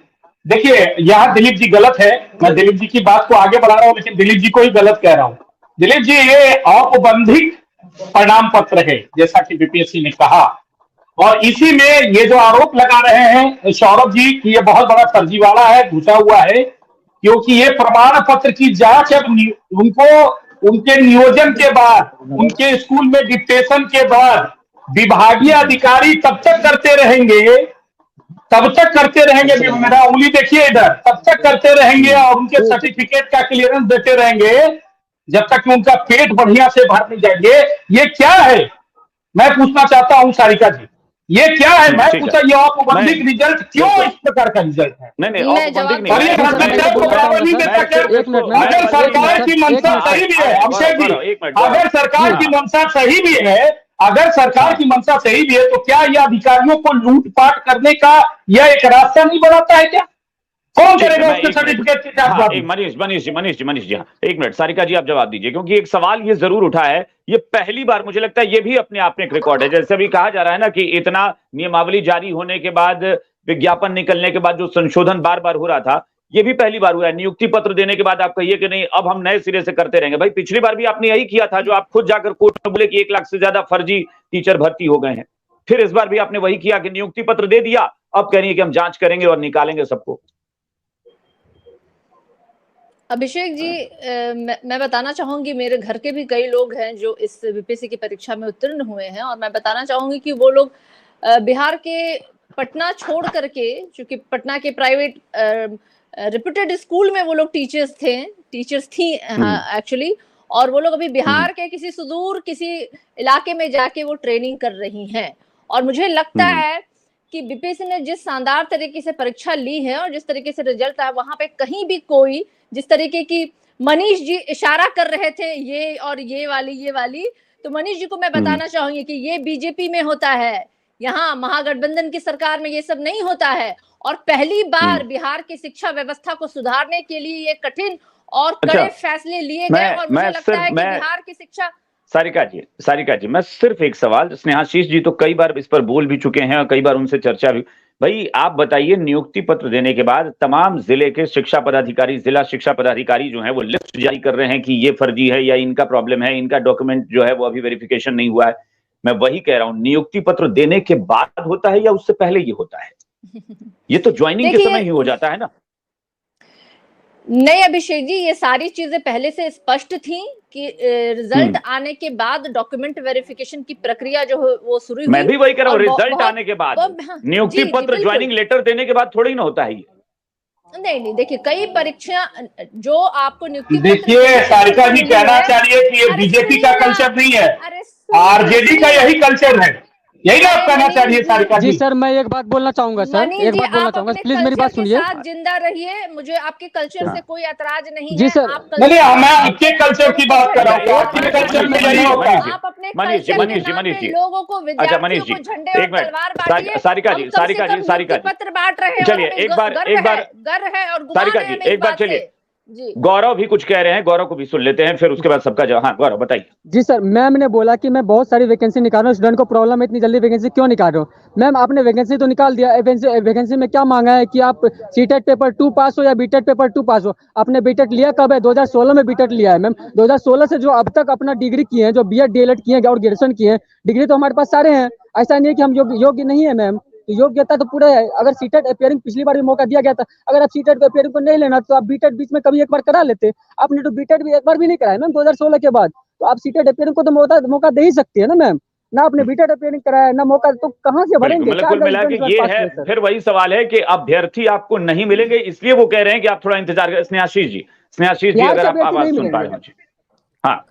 देखिए, यहाँ दिलीप जी गलत है, मैं दिलीप जी की बात को आगे बढ़ा रहा हूँ लेकिन दिलीप जी को ही गलत कह रहा हूँ। दिलीप जी, ये औपबंधिक परिणाम पत्र है जैसा कि बीपीएससी ने कहा, और इसी में ये जो आरोप लगा रहे हैं सौरभ जी कि ये बहुत बड़ा फर्जीवाड़ा है, घुसा हुआ है, क्योंकि ये प्रमाण पत्र की जांच अब उनको उनके नियोजन के बाद, उनके स्कूल में डिक्टेशन के बाद विभागीय अधिकारी तब तक करते रहेंगे, मेरा उंगली देखिए इधर, तब तक करते रहेंगे और उनके सर्टिफिकेट का क्लियरेंस देते रहेंगे जब तक कि उनका पेट बढ़िया से भर नहीं जाएंगे। ये क्या है, मैं पूछना चाहता हूँ सारिका जी, ये क्या है? मैं पूछा, ये औपबंधिक रिजल्ट क्यों इस प्रकार का रिजल्ट है? नहीं औपबंधिक नहीं, अगर सरकार की मंशा सही भी है, अभिषेक जी, अगर सरकार की मंशा सही भी है, अगर सरकार की मंशा सही भी है, तो क्या यह अधिकारियों को लूटपाट करने का यह एक रास्ता नहीं बनाता है क्या? कौन करेगा उसके सर्टिफिकेट के साथ? मनीष जी, हाँ एक मिनट, सारिका जी आप जवाब दीजिए, क्योंकि एक सवाल ये जरूर उठा है, ये पहली बार मुझे लगता है ये भी अपने आप में एक रिकॉर्ड है। जैसे अभी कहा जा रहा है ना कि इतना नियमावली जारी होने के बाद, विज्ञापन निकलने के बाद जो संशोधन बार बार हो रहा था, ये भी पहली बार हुआ है। नियुक्ति पत्र देने के बाद आप कहिए कि नहीं अब हम नए सिरे से करते रहेंगे। भाई पिछली बार भी आपने यही किया था, जो आप खुद जाकर कोर्ट में बोले कि 1 लाख से ज्यादा फर्जी टीचर भर्ती हो गए हैं। फिर इस बार भी आपने वही किया कि नियुक्ति पत्र दे दिया, अब कह रही है कि हम जांच करेंगे और निकालेंगे सबको। अभिषेक जी, मैं बताना चाहूंगी, मेरे घर के भी कई लोग हैं जो इस बीपीएससी की परीक्षा में उत्तीर्ण हुए हैं, और मैं बताना चाहूंगी कि वो लोग बिहार के पटना छोड़ करके, चूंकि पटना के प्राइवेट रेप्यूटेड स्कूल में वो लोग टीचर्स थी एक्चुअली, और वो लोग अभी बिहार के किसी सुदूर किसी इलाके में जाके वो ट्रेनिंग कर रही हैं। और मुझे लगता है कि बीपीएससी ने जिस शानदार तरीके से परीक्षा ली है और जिस तरीके से रिजल्ट आया, वहां पे कहीं भी कोई, जिस तरीके की मनीष जी इशारा कर रहे थे ये और ये वाली, तो मनीष जी को मैं बताना चाहूंगी कि ये बीजेपी में होता है, यहाँ महागठबंधन की सरकार में ये सब नहीं होता है। और पहली बार बिहार की शिक्षा व्यवस्था को सुधारने के लिए ये कठिन और कड़े फैसले लिए गए, और मुझे लगता है कि बिहार की शिक्षा। सारिका जी, मैं सिर्फ एक सवाल, स्नेहाशीष जी तो कई बार इस पर बोल भी चुके हैं और कई बार उनसे चर्चा भी। भाई आप बताइए, नियुक्ति पत्र देने के बाद तमाम जिले के शिक्षा पदाधिकारी, जिला शिक्षा पदाधिकारी जो है वो लिस्ट जारी कर रहे हैं कि ये फर्जी है या इनका प्रॉब्लम है, इनका डॉक्यूमेंट जो है वो अभी वेरिफिकेशन नहीं हुआ है। मैं वही कह रहा हूँ, नियुक्ति पत्र देने के बाद होता है या उससे पहले ये होता है? ये तो ज्वाइनिंग के समय ही हो जाता है ना। नहीं अभिषेक जी, ये सारी चीजें पहले से स्पष्ट थी कि रिजल्ट आने के बाद डॉक्यूमेंट वेरिफिकेशन की प्रक्रिया जो है वो शुरू हुई। मैं भी वही कह रहा हूँ, रिजल्ट आने के बाद, नियुक्ति पत्र ज्वाइनिंग लेटर देने के बाद थोड़ी ना होता है ये। नहीं, देखिए कई परीक्षा जो आपको नियुक्ति, देखिए सारिका जी कहना चाहिए कि ये बीजेपी का कल्चर नहीं है, आरजेडी का यही कल्चर है। यही ना आप कहना चाहिए सारिका जी जी। सर, मैं एक बात बोलना चाहूंगा सर, मनीष एक जी, बात बोलना आप चाहूंगा, अपने प्लीज मेरी बात कल्चर के सुनिए। साथ जिंदा रहिए, मुझे आपके कल्चर से कोई ऐतराज नहीं जी है। सर। आप नहीं, कल्चर मैं आपके कल्चर की बात कर रहा हूँ, अच्छा, आपके कल्चर में यही होता है। आप अपने मनीष जी, कल्चर के मनीष जी, नाम मनीष पे जी। लोगों को, अच्छा मनीष विद्यार्थियों जी, को झंडे और एक मिनट, तलवार बांटिए। सारिका हम जी, कम से सारिका कम जी, सारिका नियुक्ति जी, पत्र बांट रहे हैं और चलिए हमें एक बार गर्व है और गुमान सारिका है जी, हमें इस एक बार बात से। चलिए, जी, गौरव भी कुछ कह रहे हैं, गौरव को भी सुन लेते हैं, फिर उसके बाद सबका जवाब। हाँ गौरव बताइए। जी सर, मैम ने बोला कि मैं बहुत सारी वैकेंसी निकाल रहा हूँ, स्टूडेंट को प्रॉब्लम है, इतनी जल्दी वैकेंसी क्यों निकाल रहा हूँ। मैम आपने वैकेंसी तो निकाल दिया, वैकेंसी में क्या मांगा है कि आप सीटेट पेपर 2 पास हो या बीटेट पेपर 2 पास हो। आपने बीटेट लिया कब है? 2016 में बीटेट लिया है मैम। 2016 से जो अब तक अपना डिग्री किए हैं, जो बीएड डीएलएड किए हैं और ग्रेजुएशन किए हैं, डिग्री तो हमारे पास सारे हैं। ऐसा नहीं है कि हम योग्य नहीं है मैम, तो योग्यता तो पूरा है। अगर सीटेट अपियरिंग पिछली बार भी मौका दिया गया था, अगर आप सीटेट अपियरिंग को नहीं लेना तो आप बीटेट बीच में कभी एक बार करा लेते। आपने तो बीटेट भी एक बार भी नहीं कराया मैम 2016 के बाद, तो आप सीटेट अपियरिंग को तो मौका दे ही सकती है ना मैम। ना आपने बीटेट अपियरिंग कराया ना मौका, तो कहाँ से भरेंगे? मतलब कुल मिला के ये है, फिर वही सवाल है कि अभ्यर्थी आपको नहीं मिलेंगे, इसलिए वो कह रहे हैं कि आप थोड़ा इंतजार करें। स्नेहाशीष जी अगर आप आवाज सुन पा रहे हो। हाँ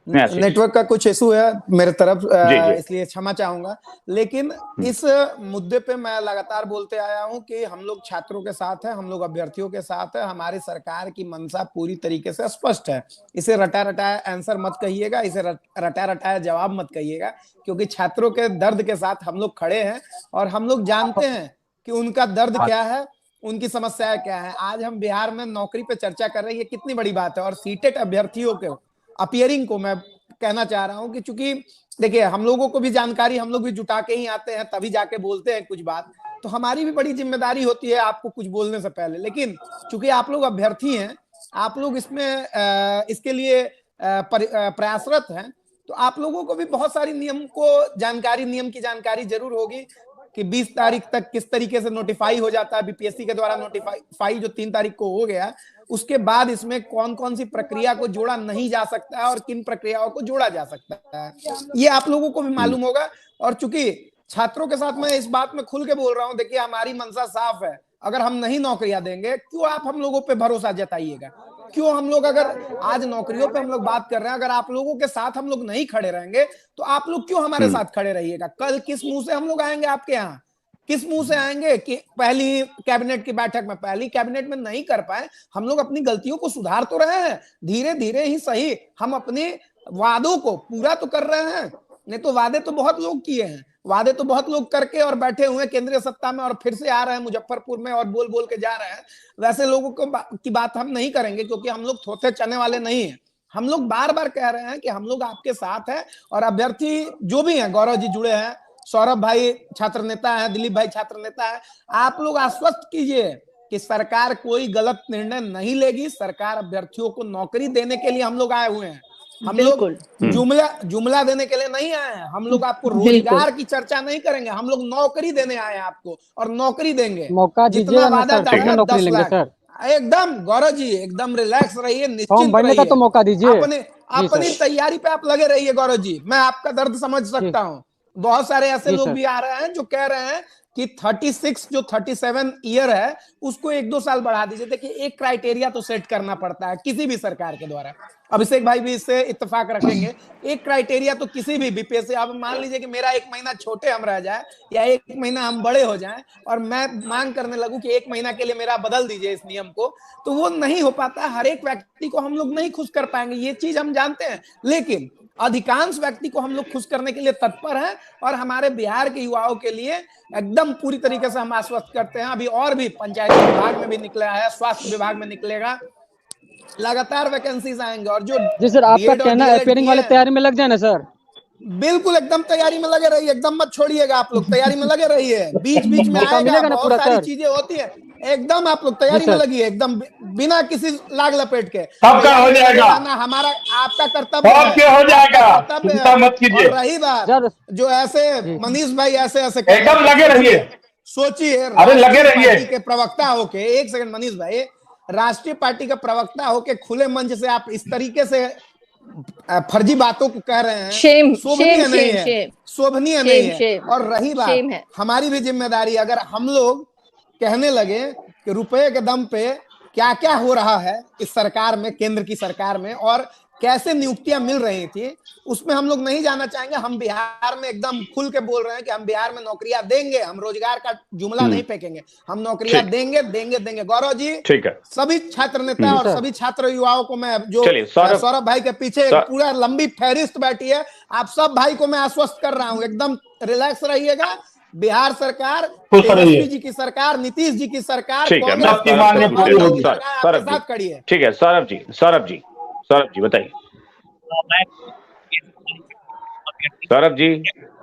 नेटवर्क का कुछ इशू है मेरे तरफ, जी। इसलिए क्षमा चाहूंगा। लेकिन इस मुद्दे पे मैं लगातार बोलते आया हूं कि हम लोग छात्रों के साथ हैं, हम लोग अभ्यर्थियों के साथ हैं। हमारी सरकार की मंशा पूरी तरीके से स्पष्ट है। इसे रटा रटाया आंसर मत कहिएगा, इसे रटा रटाया जवाब मत कहिएगा, क्योंकि छात्रों के दर्द के साथ हम लोग खड़े हैं और हम लोग जानते हैं कि उनका दर्द क्या है, उनकी समस्याएं क्या है। आज हम बिहार में नौकरी पे चर्चा कर रहे हैं, ये कितनी बड़ी बात है। और सीटेट अभ्यर्थियों के अपियरिंग को मैं कहना चाह रहा हूं कि चूंकि देखिए हम लोगों को भी जानकारी, हम लोग भी जुटा के ही आते हैं, तभी जाके बोलते हैं कुछ बात, तो हमारी भी बड़ी जिम्मेदारी होती है आपको कुछ बोलने से पहले। लेकिन चूंकि आप लोग अभ्यर्थी हैं, आप लोग इसमें इसके लिए प्रयासरत हैं, तो आप लोगों को भी बहुत सारी नियम की जानकारी जरूर होगी कि 20 तारीख तक किस तरीके से नोटिफाई हो जाता है बीपीएससी के द्वारा। नोटिफाई जो 3 तारीख को हो गया, उसके बाद इसमें कौन कौन सी प्रक्रिया को जोड़ा नहीं जा सकता है और किन प्रक्रियाओं को जोड़ा जा सकता है, ये आप लोगों को भी मालूम होगा। और चूंकि छात्रों के साथ मैं इस बात में खुल के बोल रहा हूं, देखिए हमारी मंशा साफ है। अगर हम नहीं नौकरियां देंगे, क्यों आप हम लोगों पे भरोसा जताइएगा? क्यों हम लोग, अगर आज नौकरियों पे हम लोग बात कर रहे हैं, अगर आप लोगों के साथ हम लोग नहीं खड़े रहेंगे, तो आप लोग क्यों हमारे साथ खड़े रहिएगा? कल किस मुंह से हम लोग आएंगे आपके यहाँ? किस मुंह से आएंगे कि पहली कैबिनेट की बैठक में, पहली कैबिनेट में नहीं कर पाए? हम लोग अपनी गलतियों को सुधार तो रहे हैं, धीरे धीरे ही सही। हम अपने वादों को पूरा तो कर रहे हैं, नहीं तो वादे तो बहुत लोग किए हैं, वादे तो बहुत लोग करके और बैठे हुए हैं केंद्रीय सत्ता में, और फिर से आ रहे हैं मुजफ्फरपुर में और बोल बोल के जा रहे हैं। वैसे लोगों को की बात हम नहीं करेंगे, क्योंकि हम लोग थोथे चने वाले नहीं है। हम लोग बार बार कह रहे हैं कि हम लोग आपके साथ हैं। और अभ्यर्थी जो भी हैं, गौरव जी जुड़े हैं, सौरभ भाई छात्र नेता है, दिलीप भाई छात्र नेता है, आप लोग आश्वस्त कीजिए कि सरकार कोई गलत निर्णय नहीं लेगी। सरकार अभ्यर्थियों को नौकरी देने के लिए हम लोग आए हुए हैं। हम लोग जुमला देने के लिए नहीं आए हैं। हम लोग आपको रोजगार की चर्चा नहीं करेंगे, हम लोग नौकरी देने आए हैं आपको, और नौकरी देंगे। मौका जितना वादा था 10 लाख, सर। एकदम गौरव जी एकदम रिलैक्स रहिए, निश्चिंत बनने का रहिए। तो मौका दीजिए, अपनी तैयारी पे आप लगे रहिए। गौरव जी, मैं आपका दर्द समझ सकता हूँ। बहुत सारे ऐसे लोग भी आ रहे हैं जो कह रहे हैं कि 36 जो 37 ईयर है उसको 1-2 साल बढ़ा दीजिए। देखिए, एक क्राइटेरिया तो सेट करना पड़ता है किसी भी सरकार के द्वारा। अभिषेक भाई भी इससे इत्तेफाक रखेंगे। एक क्राइटेरिया तो किसी भी बीपीएससी, आप मान लीजिए कि मेरा 1 महीना छोटे हम रह जाए या 1 महीना हम बड़े हो जाएं और मैं मांग करने लगूं कि 1 महीना के लिए मेरा बदल दीजिए इस नियम को, तो वो नहीं हो पाता। हर एक व्यक्ति को हम लोग नहीं खुश कर पाएंगे, ये चीज हम जानते हैं। लेकिन अधिकांश व्यक्ति को हम लोग खुश करने के लिए तत्पर हैं, और हमारे बिहार के युवाओं के लिए एकदम पूरी तरीके से हम आश्वस्त करते हैं। अभी और भी पंचायती विभाग में भी निकला है, स्वास्थ्य विभाग में निकलेगा, लगातार वैकेंसीज आएंगे। और जो जी सर, आपका कहना है अपियरिंग वाले तैयारी में लग जाए ना सर? बिल्कुल एकदम तैयारी में लगे रहिए, एकदम मत छोड़िएगा। आप लोग तैयारी में लगे रहिए, बीच बीच में आएगा, बहुत सारी चीजें होती है। एकदम आप लोग तैयारी में लगिए, एकदम बिना किसी लाग लपेट के। सबका हो जाएगा, हमारा आपका कर्तव्य हो जाएगा, चिंता मत कीजिए। रही बात जो ऐसे मनीष भाई ऐसे एकदम लगे रहिए, सोचिए, अरे लगे रहिए के प्रवक्ता होके, एक सेकंड मनीष भाई, राष्ट्रीय पार्टी का प्रवक्ता होके खुले मंच से आप इस तरीके से फर्जी बातों को कह रहे हैं, शोभनीय नहीं है। और रही बात हमारी भी जिम्मेदारी, अगर हम लोग कहने लगे कि रुपए के दम पे क्या क्या हो रहा है इस सरकार में, केंद्र की सरकार में, और कैसे नियुक्तियां मिल रही थी, उसमें हम लोग नहीं जाना चाहेंगे। हम बिहार में एकदम खुल के बोल रहे हैं कि हम बिहार में नौकरियां देंगे, हम रोजगार का जुमला नहीं फेंकेंगे, हम नौकरियां देंगे देंगे देंगे। गौरव जी, ठीक है, सभी छात्र नेता और सभी छात्र युवाओं को मैं, जो सौरभ भाई के पीछे पूरा लंबी फहरिस्त बैठी है, आप सब भाई को मैं आश्वस्त कर रहा हूँ, एकदम रिलैक्स रहिएगा। बिहार सरकार, तेजस्वी जी की सरकार, नीतीश जी की सरकार, कांग्रेस की सरकार आपके साथ खड़ी है। ठीक है, सौरभ जी बताइए। सौरभ जी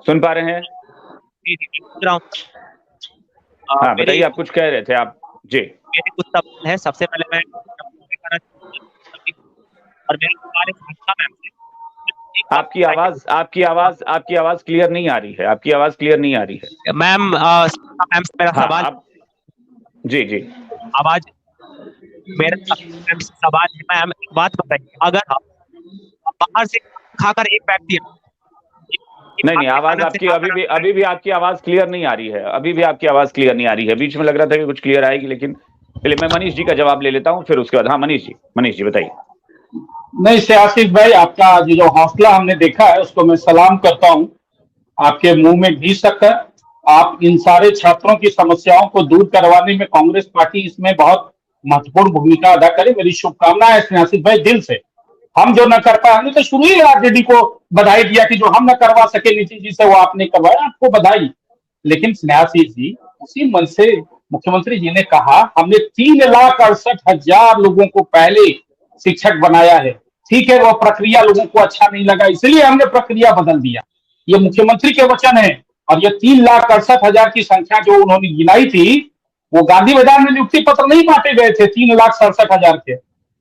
सुन पा रहे हैं? हाँ बताइए, आप कुछ कह रहे थे आप जी। मेरे कुछ सवाल है। सबसे पहले मैं और आपकी आवाज क्लियर नहीं आ रही है, आपकी आवाज क्लियर नहीं आ रही है मैम। मेरा सवाल जी आवाज मेरा सवाल है मैम, एक बात बताइए, अगर बाहर से खाकर एक व्यक्ति नहीं आवाज आपकी अभी भी आपकी आवाज क्लियर नहीं आ रही है, अभी भी आपकी आवाज क्लियर नहीं आ रही है। बीच में लग रहा था कि कुछ क्लियर आएगी, लेकिन पहले मैं मनीष जी का जवाब ले लेता हूं, फिर उसके बाद। हाँ मनीष जी बताइए। नहीं से आसिफ भाई, आपका जो हौसला हमने देखा है उसको मैं सलाम करता हूं। आपके मुंह में घी शक्कर, आप इन सारे छात्रों की समस्याओं को दूर करवाने में कांग्रेस पार्टी इसमें बहुत महत्वपूर्ण भूमिका अदा करे। मेरी शुभकामनाएं है आसिफ भाई, दिल से। हम जो न कर पाए, हमने तो शुरू ही आरजेडी को बधाई दिया कि जो हम न करवा सके नीतीश जी से वो आपने करवाया, आपको बधाई। लेकिन स्नेहाशीष जी, उसी मन से मुख्यमंत्री जी ने कहा हमने 3,68,000 लोगों को पहले शिक्षक बनाया है। ठीक है, वो प्रक्रिया लोगों को अच्छा नहीं लगा, इसलिए हमने प्रक्रिया बदल दिया। ये मुख्यमंत्री के वचन है। और ये 3,68,000 की संख्या जो उन्होंने गिनाई थी, वो गांधी मैदान में नियुक्ति पत्र नहीं बांटे गए थे 3,67,000 के,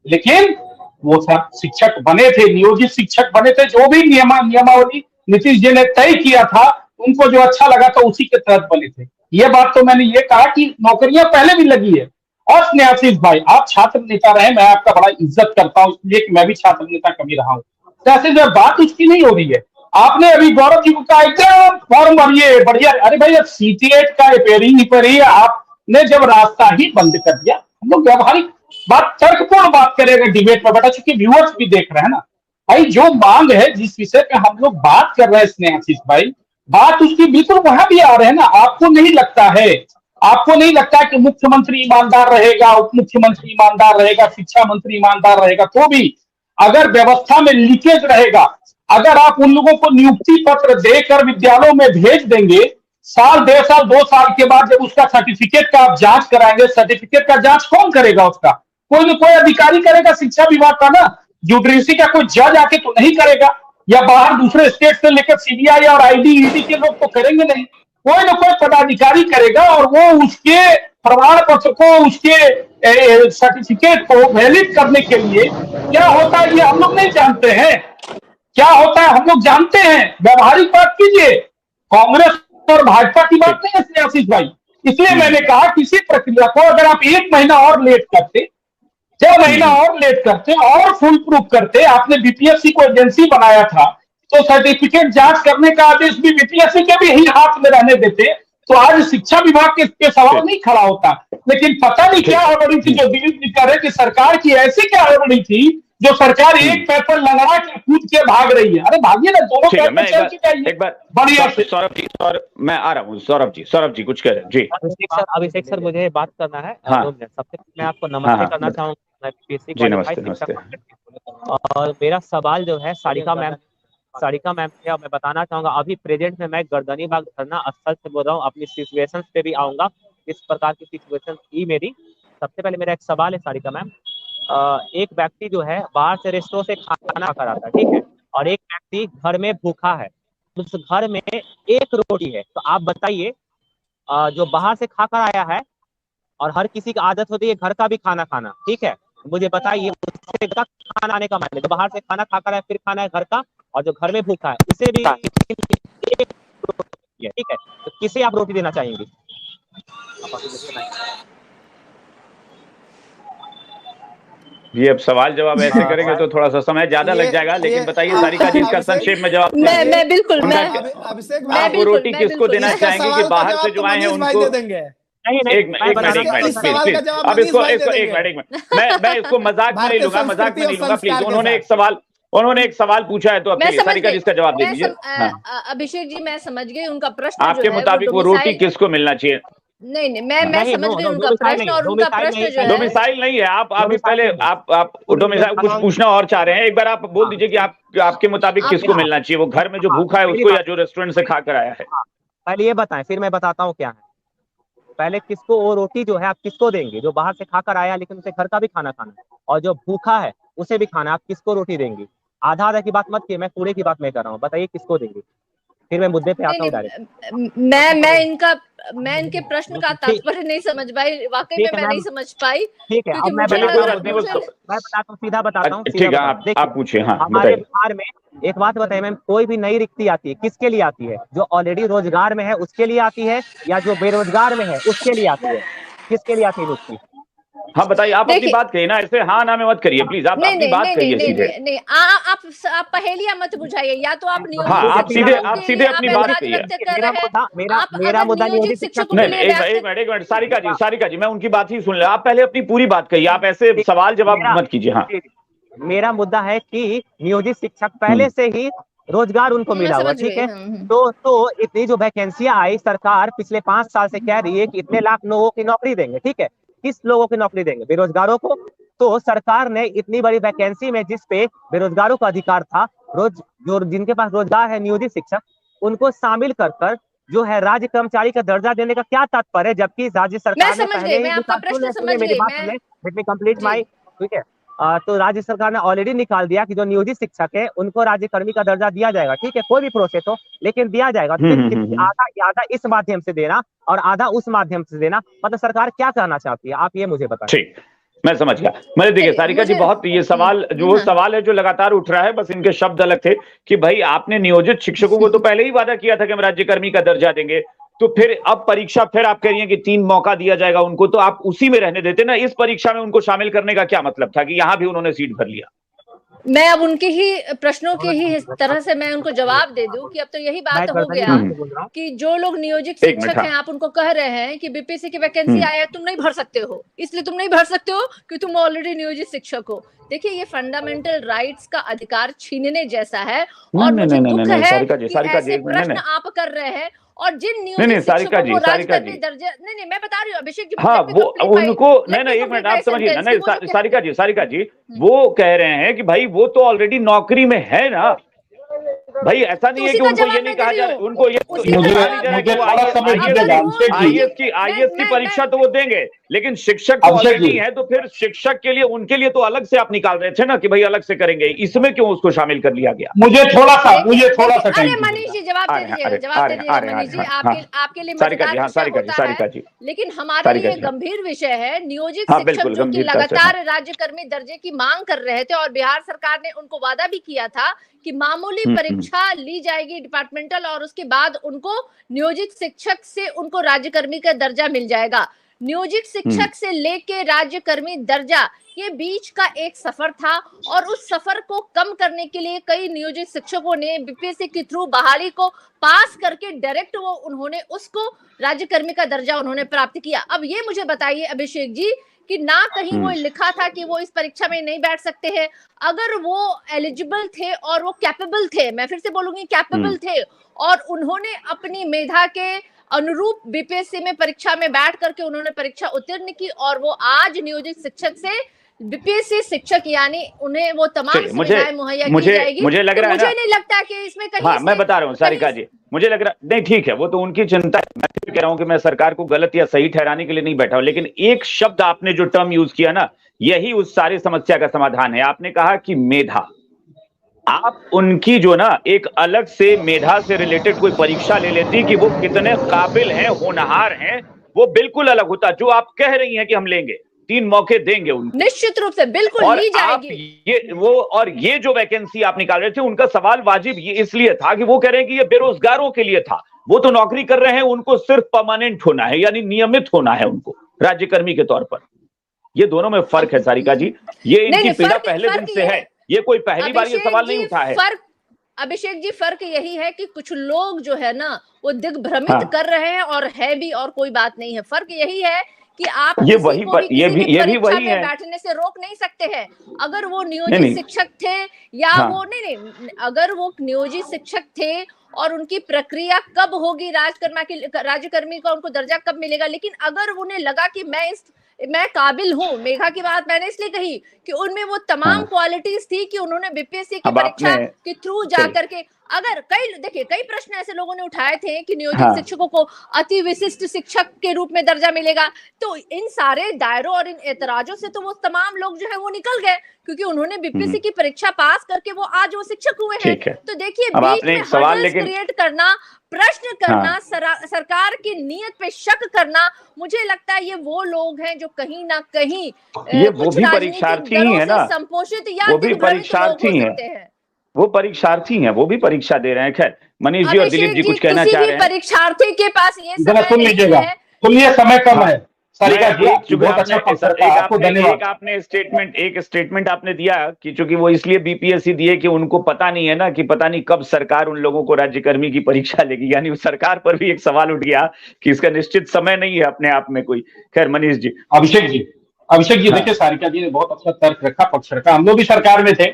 लेकिन वो शिक्षक बने थे, नियोजित शिक्षक बने थे। जो भी नियमावली नीतीश जी ने तय किया था, उनको जो अच्छा लगा था उसी के तहत बने थे। ये बात तो मैंने ये कहा कि नौकरियां पहले भी लगी है। और स्नेहाशीष भाई, आप छात्र नेता रहे, मैं आपका बड़ा इज्जत करता हूं, इसलिए कि मैं भी छात्र नेता कभी रहा हूं। स्नेहाशीष भाई, बात उसकी नहीं हो रही है। आपने अभी गौरव जी को कहा एकदम फॉर्म भरिए, बढ़िया। अरे भाई, अब सीटीएट का रिपेयरिंग पर ही आपने जब रास्ता ही बंद कर दिया। हम लोग व्यवहारिक बात, तर्कपूर्ण बात करेगा डिबेट में बेटा, चूंकि व्यूअर्स भी देख रहे हैं ना भाई। जो मांग है, जिस विषय पे हम लोग बात कर रहे हैं स्नेहाशीष भाई, बात उसकी बिल्कुल वहां भी आ रहे हैं ना। आपको नहीं लगता है कि मुख्यमंत्री ईमानदार रहेगा, उप मुख्यमंत्री ईमानदार रहेगा, शिक्षा मंत्री ईमानदार रहेगा, तो भी अगर व्यवस्था में लीकेज रहेगा, अगर आप उन लोगों को नियुक्ति पत्र देकर विद्यालयों में भेज देंगे, साल 1.5 साल 2 साल के बाद जब उसका सर्टिफिकेट का आप जांच कराएंगे, सर्टिफिकेट का जांच कौन करेगा? उसका कोई न कोई अधिकारी करेगा, शिक्षा विभाग का ना। यूडीसी का कोई जज आके तो नहीं करेगा, या बाहर दूसरे स्टेट से लेकर सीबीआई और ईडी के लोग तो करेंगे नहीं। कोई न कोई पदाधिकारी करेगा, और वो उसके प्रमाण पत्र को, उसके सर्टिफिकेट को वैलिड करने के लिए क्या होता है ये हम लोग नहीं जानते हैं। क्या होता है हम लोग जानते हैं। व्यवहारिक बात कीजिए, कांग्रेस और भाजपा की बात नहीं है आशीष भाई। इसलिए मैंने कहा किसी प्रक्रिया को अगर आप 1 महीना और लेट करते, 6 महीना और लेट करते और फुल प्रूफ करते, आपने बीपीएससी को एजेंसी बनाया था, तो सर्टिफिकेट जांच करने का आदेश भी बीपीएससी के भी ही हाथ में रहने देते, तो आज शिक्षा विभाग के सवाल नहीं खड़ा होता। लेकिन पता नहीं क्या हड़बड़ी थी जो दिलीप जी कह रहे कि सरकार की ऐसी क्या हड़बड़ी थी जो सरकार एक पैर पर लंगड़ा के कूद के भाग रही है। अरे भागिए ना, दोनों पैर पर चल के जाइए। एक बार बढ़िया से सौरभ जी, मैं आ रहा हूँ। सौरभ जी कुछ कह रहे हैं जी। अभिषेक सर, मुझे बात करना है। सबसे मैं आपको नमस्ते करना चाहूंगा। नमस्ते। और मेरा सवाल जो है सारिका मैम से मैं बताना चाहूंगा, अभी प्रेजेंट में मैं गर्दनी बाग धरना स्थल से बोल रहा हूँ। अपनी सिचुएशन पे भी आऊंगा, किस प्रकार की सिचुएशन थी मेरी। सबसे पहले मेरा एक सवाल है सारिका मैम, एक व्यक्ति जो है बाहर से रेस्टोरेंट से खाना खा रहा था, ठीक है, और एक व्यक्ति घर में भूखा है, उस घर में एक रोटी है। तो आप बताइए, जो बाहर से खाकर आया है, और हर किसी की आदत होती है घर का भी खाना खाना, ठीक है, मुझे बताइए उससे खाना आने का मायने, जो बाहर से खाना खाकर आया फिर खाना है घर का, और जो घर में भूखा है उसे भी एक रोटी है, ठीक है, तो किसे आप रोटी देना चाहेंगे? ये अब सवाल जवाब ऐसे करेंगे तो थोड़ा सा समय ज्यादा लग जाएगा, लेकिन बताइए सारिका जी, इसका संक्षेप में जवाब। मैं बिल्कुल आप वो रोटी किसको देना चाहेंगे कि बाहर से जो आए हैं उनको? एक मिनट, अब इसको एक मिनट, मैं इसको मजाक में नहीं लूंगा, प्लीज। उन्होंने एक सवाल, उन्होंने एक सवाल पूछा है तो आपके लिए सारिका जी इसका जवाब दे दीजिए। अभिषेक जी मैं समझ गई उनका प्रश्न। आपके मुताबिक वो रोटी किसको मिलना चाहिए? नहीं मैं समझ गई उनका प्रश्न, और उनका प्रश्न जो है डोमिसाइल नहीं है। आप पहले आप डोमिसाइल कुछ पूछना और चाह रहे हैं, एक बार आप बोल दीजिए कि आपके मुताबिक किसको मिलना चाहिए, वो घर में जो भूखा है उसको या जो रेस्टोरेंट से खाकर आया है? पहले ये बताएं फिर मैं बताता हूँ क्या है। पहले किसको वो रोटी जो है आप किसको देंगे? जो बाहर से खाकर आया लेकिन उसे घर का भी खाना है, और जो भूखा है उसे भी खाना, आप किसको रोटी देंगे? आधा आधा की बात मत किए, मैं पूरे की बात मैं कर रहा हूँ, बताइए किसको देंगे, फिर मैं मुद्दे पे आता हूँ डायरेक्ट। मैं इनके प्रश्न का तात्पर्य नहीं समझ पाई, वाकई में मैं नहीं समझ पाई। ठीक है, अब मैं बताता हूँ, सीधा बताता हूँ। ठीक है, आप पूछिए। हाँ, हमारे बिहार में एक बात बताइए मैम, कोई भी नई रिक्ति आती है किसके लिए आती है? जो ऑलरेडी रोजगार में है उसके लिए आती है, या जो बेरोजगार में है उसके लिए आती है? किसके लिए आती है रिक्ति? हाँ बताइए, आप अपनी बात कहिए ना, ऐसे हाँ ना में मत करिए प्लीज, आप अपनी बात कहिए सीधे। नहीं, आप पहेलियां मत बुझाइए, या तो आप आप सीधे अपनी बात कहिए। मेरा मुद्दा नियोजित शिक्षक। एक मिनट सारिका जी मैं उनकी बात ही सुन ले, आप पहले अपनी पूरी बात कहिए, आप ऐसे सवाल जवाब मत कीजिए। हाँ, मेरा मुद्दा है कि नियोजित शिक्षक पहले से ही रोजगार उनको मिला हुआ, ठीक है? तो इतनी जो वैकेंसियां आई, सरकार पिछले 5 साल से कह रही है कि इतने लाख लोगों की नौकरी देंगे, ठीक है? किस लोगों की नौकरी देंगे? बेरोजगारों को। तो सरकार ने इतनी बड़ी वैकेंसी में जिस पे बेरोजगारों का अधिकार था, जो जिनके पास रोजगार है नियोजित शिक्षक, उनको शामिल कर जो है राज्य कर्मचारी का दर्जा देने का क्या तात्पर्य है? जबकि राज्य सरकार ने पहले ठीक है, तो राज्य सरकार ने ऑलरेडी निकाल दिया कि जो नियोजित शिक्षक है उनको राज्य कर्मी का दर्जा दिया जाएगा, ठीक है? कोई भी प्रोसेस हो लेकिन दिया जाएगा। आधा इस माध्यम से देना और आधा उस माध्यम से देना, मतलब सरकार क्या कहना चाहती है, आप ये मुझे बताएं। ठीक, मैं समझ गया। मतलब देखिए सारिका जी, बहुत ये सवाल है जो लगातार उठ रहा है, बस इनके शब्द अलग थे कि भाई आपने नियोजित शिक्षकों को तो पहले ही वादा किया था कि हम राज्य कर्मी का दर्जा देंगे, तो फिर अब परीक्षा फिर आप कह रही हैं कि 3 मौका दिया जाएगा उनको, तो आप उसी में रहने देते ना, इस परीक्षा में उनको शामिल करने का क्या मतलब था कि यहां भी उन्होंने सीट भर लिया? मैं अब उनके ही प्रश्नों के ही इस तरह से मैं उनको जवाब दे दूं कि अब तो यही बात हो गया कि जो लोग नियोजित शिक्षक हैं, आप उनको कह रहे हैं कि बीपीएससी की वैकेंसी आया तुम नहीं भर सकते हो, इसलिए तुम नहीं भर सकते हो कि तुम ऑलरेडी नियोजित शिक्षक हो। देखिए, ये फंडामेंटल राइट्स का अधिकार छीनने जैसा है, और मुझे दुख है कि ऐसे प्रश्न आप कर रहे हैं। और जिन नियोजित शिक्षकों को राज्यकर्मी दर्जा, नहीं मैं बता रही हूँ अभिषेक जी, हाँ वो उनको नहीं एक मिनट आप समझिए ना, नहीं सारिका जी वो कह रहे हैं कि भाई वो तो ऑलरेडी नौकरी में है ना भाई, ऐसा नहीं है कि उनको ये नहीं कहा जा रहा, उनको ये आईएएस की परीक्षा तो वो देंगे, लेकिन शिक्षक तो ऑलरेडी है, तो फिर शिक्षक के लिए उनके लिए तो अलग से आप निकाल रहे थे ना कि भाई अलग से करेंगे, इसमें क्यों उसको शामिल कर लिया गया? मुझे थोड़ा सा अरे मनीष जी जवाब दे दीजिएगा मनीष जी, आपके लिए सारिका जी, लेकिन हमारे लिए गंभीर विषय है नियोजित शिक्षक जो कि लगातार राज्यकर्मी दर्जे की मांग कर रहे थे, और बिहार सरकार ने उनको वादा भी किया था कि मामूली परीक्षा ली जाएगी डिपार्टमेंटल, और उसके बाद उनको नियोजित शिक्षक से उनको राज्यकर्मी का दर्जा मिल जाएगा। नियोजित शिक्षक से लेके राज्यकर्मी दर्जा, ये बीच का एक सफर था, और उस सफर को कम करने के लिए कई नियोजित शिक्षकों ने बीपीएससी के थ्रू बहाली को पास करके डायरेक्ट वो उन्होंने उसको राज्यकर्मी का दर्जा उन्होंने प्राप्त किया। अब ये मुझे बताइए अभिषेक जी कि ना कहीं वो लिखा था कि वो इस परीक्षा में नहीं बैठ सकते हैं। अगर वो एलिजिबल थे और वो कैपेबल थे, मैं फिर से बोलूंगी कैपेबल थे, और उन्होंने अपनी मेधा के अनुरूप बीपीएससी में परीक्षा में बैठ करके उन्होंने परीक्षा उत्तीर्ण की, और वो आज नियोजित शिक्षक से बीपीएससी शिक्षक, यानी उन्हें वो तमाम सुविधाएं मुहैया की जाएगी। मुझे लग रहा है, मुझे नहीं लगता कि इसमें कहीं, हाँ मैं बता रहा हूँ सारिका जी, मुझे लग रहा नहीं, ठीक है वो तो उनकी चिंता है, मैं कह रहा हूं कि मैं सरकार को गलत या सही ठहराने के लिए नहीं बैठा हूं, लेकिन एक शब्द आपने जो टर्म यूज किया ना, यही उस सारी समस्या का समाधान है। आपने कहा कि मेधा, आप उनकी जो ना एक अलग से मेधा से रिलेटेड कोई परीक्षा ले लेती कि वो कितने काबिल हैं, होनहार हैं, वो बिल्कुल अलग होता। जो आप कह रही हैं कि हम लेंगे, 3 मौके देंगे उनको, निश्चित रूप से बिल्कुल ली जाएगी। ये जो वैकेंसी आप निकाल रहे थे, उनका सवाल वाजिब ये इसलिए था कि वो कह रहे हैं कि ये बेरोजगारों के लिए था, वो तो नौकरी कर रहे हैं, उनको सिर्फ परमानेंट होना है, यानी नियमित होना है उनको राज्यकर्मी के तौर पर। ये दोनों में फर्क है सारिका जी, ये इनकी पीड़ा पहले दिन से है, ये कोई पहली बार ये सवाल नहीं उठा है। अभिषेक जी, फर्क यही है कि कुछ लोग जो है ना वो दिग्भ्रमित कर रहे हैं, और है भी, और कोई बात नहीं है। फर्क यही है कि आप ये वही बैठने से रोक नहीं सकते हैं। अगर वो नियोजित शिक्षक थे या वो नहीं, अगर वो नियोजित शिक्षक थे और उनकी प्रक्रिया कब होगी, राज्यकर्मी का उनको दर्जा कब मिलेगा, लेकिन अगर उन्हें लगा कि मैं काबिल हूँ, मेघा की बात मैंने इसलिए कही कि उनमें वो तमाम क्वालिटीज थी कि उन्होंने बीपीएससी की परीक्षा के थ्रू जाकर के, अगर कई प्रश्न ऐसे लोगों ने उठाए थे कि नियोजित शिक्षकों को अति विशिष्ट शिक्षक के रूप में दर्जा मिलेगा, तो इन सारे दायरों और इन एतराजों से तो वो तमाम लोग जो है वो निकल गए, क्योंकि उन्होंने बीपीएससी की परीक्षा पास करके वो आज वो शिक्षक हुए हैं। तो देखिए, बीच में हर्डल्स क्रिएट करना, प्रश्न करना, सरकार की नीयत पे शक करना, मुझे लगता है ये वो लोग हैं जो कहीं ना कहीं ये वो भी परीक्षार्थी ही है ना, संपोषित या वो भी परीक्षार्थी हैं, वो परीक्षार्थी हैं, वो भी परीक्षा दे रहे हैं। खैर, मनीष जी और दिलीप जी कुछ कहना चाह रहे हैं। परीक्षार्थी के पास ये सुन लीजिएगा, समय कम है। एक स्टेटमेंट आपने दिया कि चूंकि वो इसलिए बीपीएससी दिए कि उनको पता नहीं है ना कि पता नहीं कब सरकार उन लोगों को राज्यकर्मी की परीक्षा लेगी, यानी सरकार पर भी एक सवाल उठ गया कि इसका निश्चित समय नहीं है अपने आप में कोई। खैर, मनीष जी। अभिषेक जी देखिए, सारिका जी ने बहुत अच्छा तर्क रखा, पक्ष रखा। हम लोग भी सरकार में थे,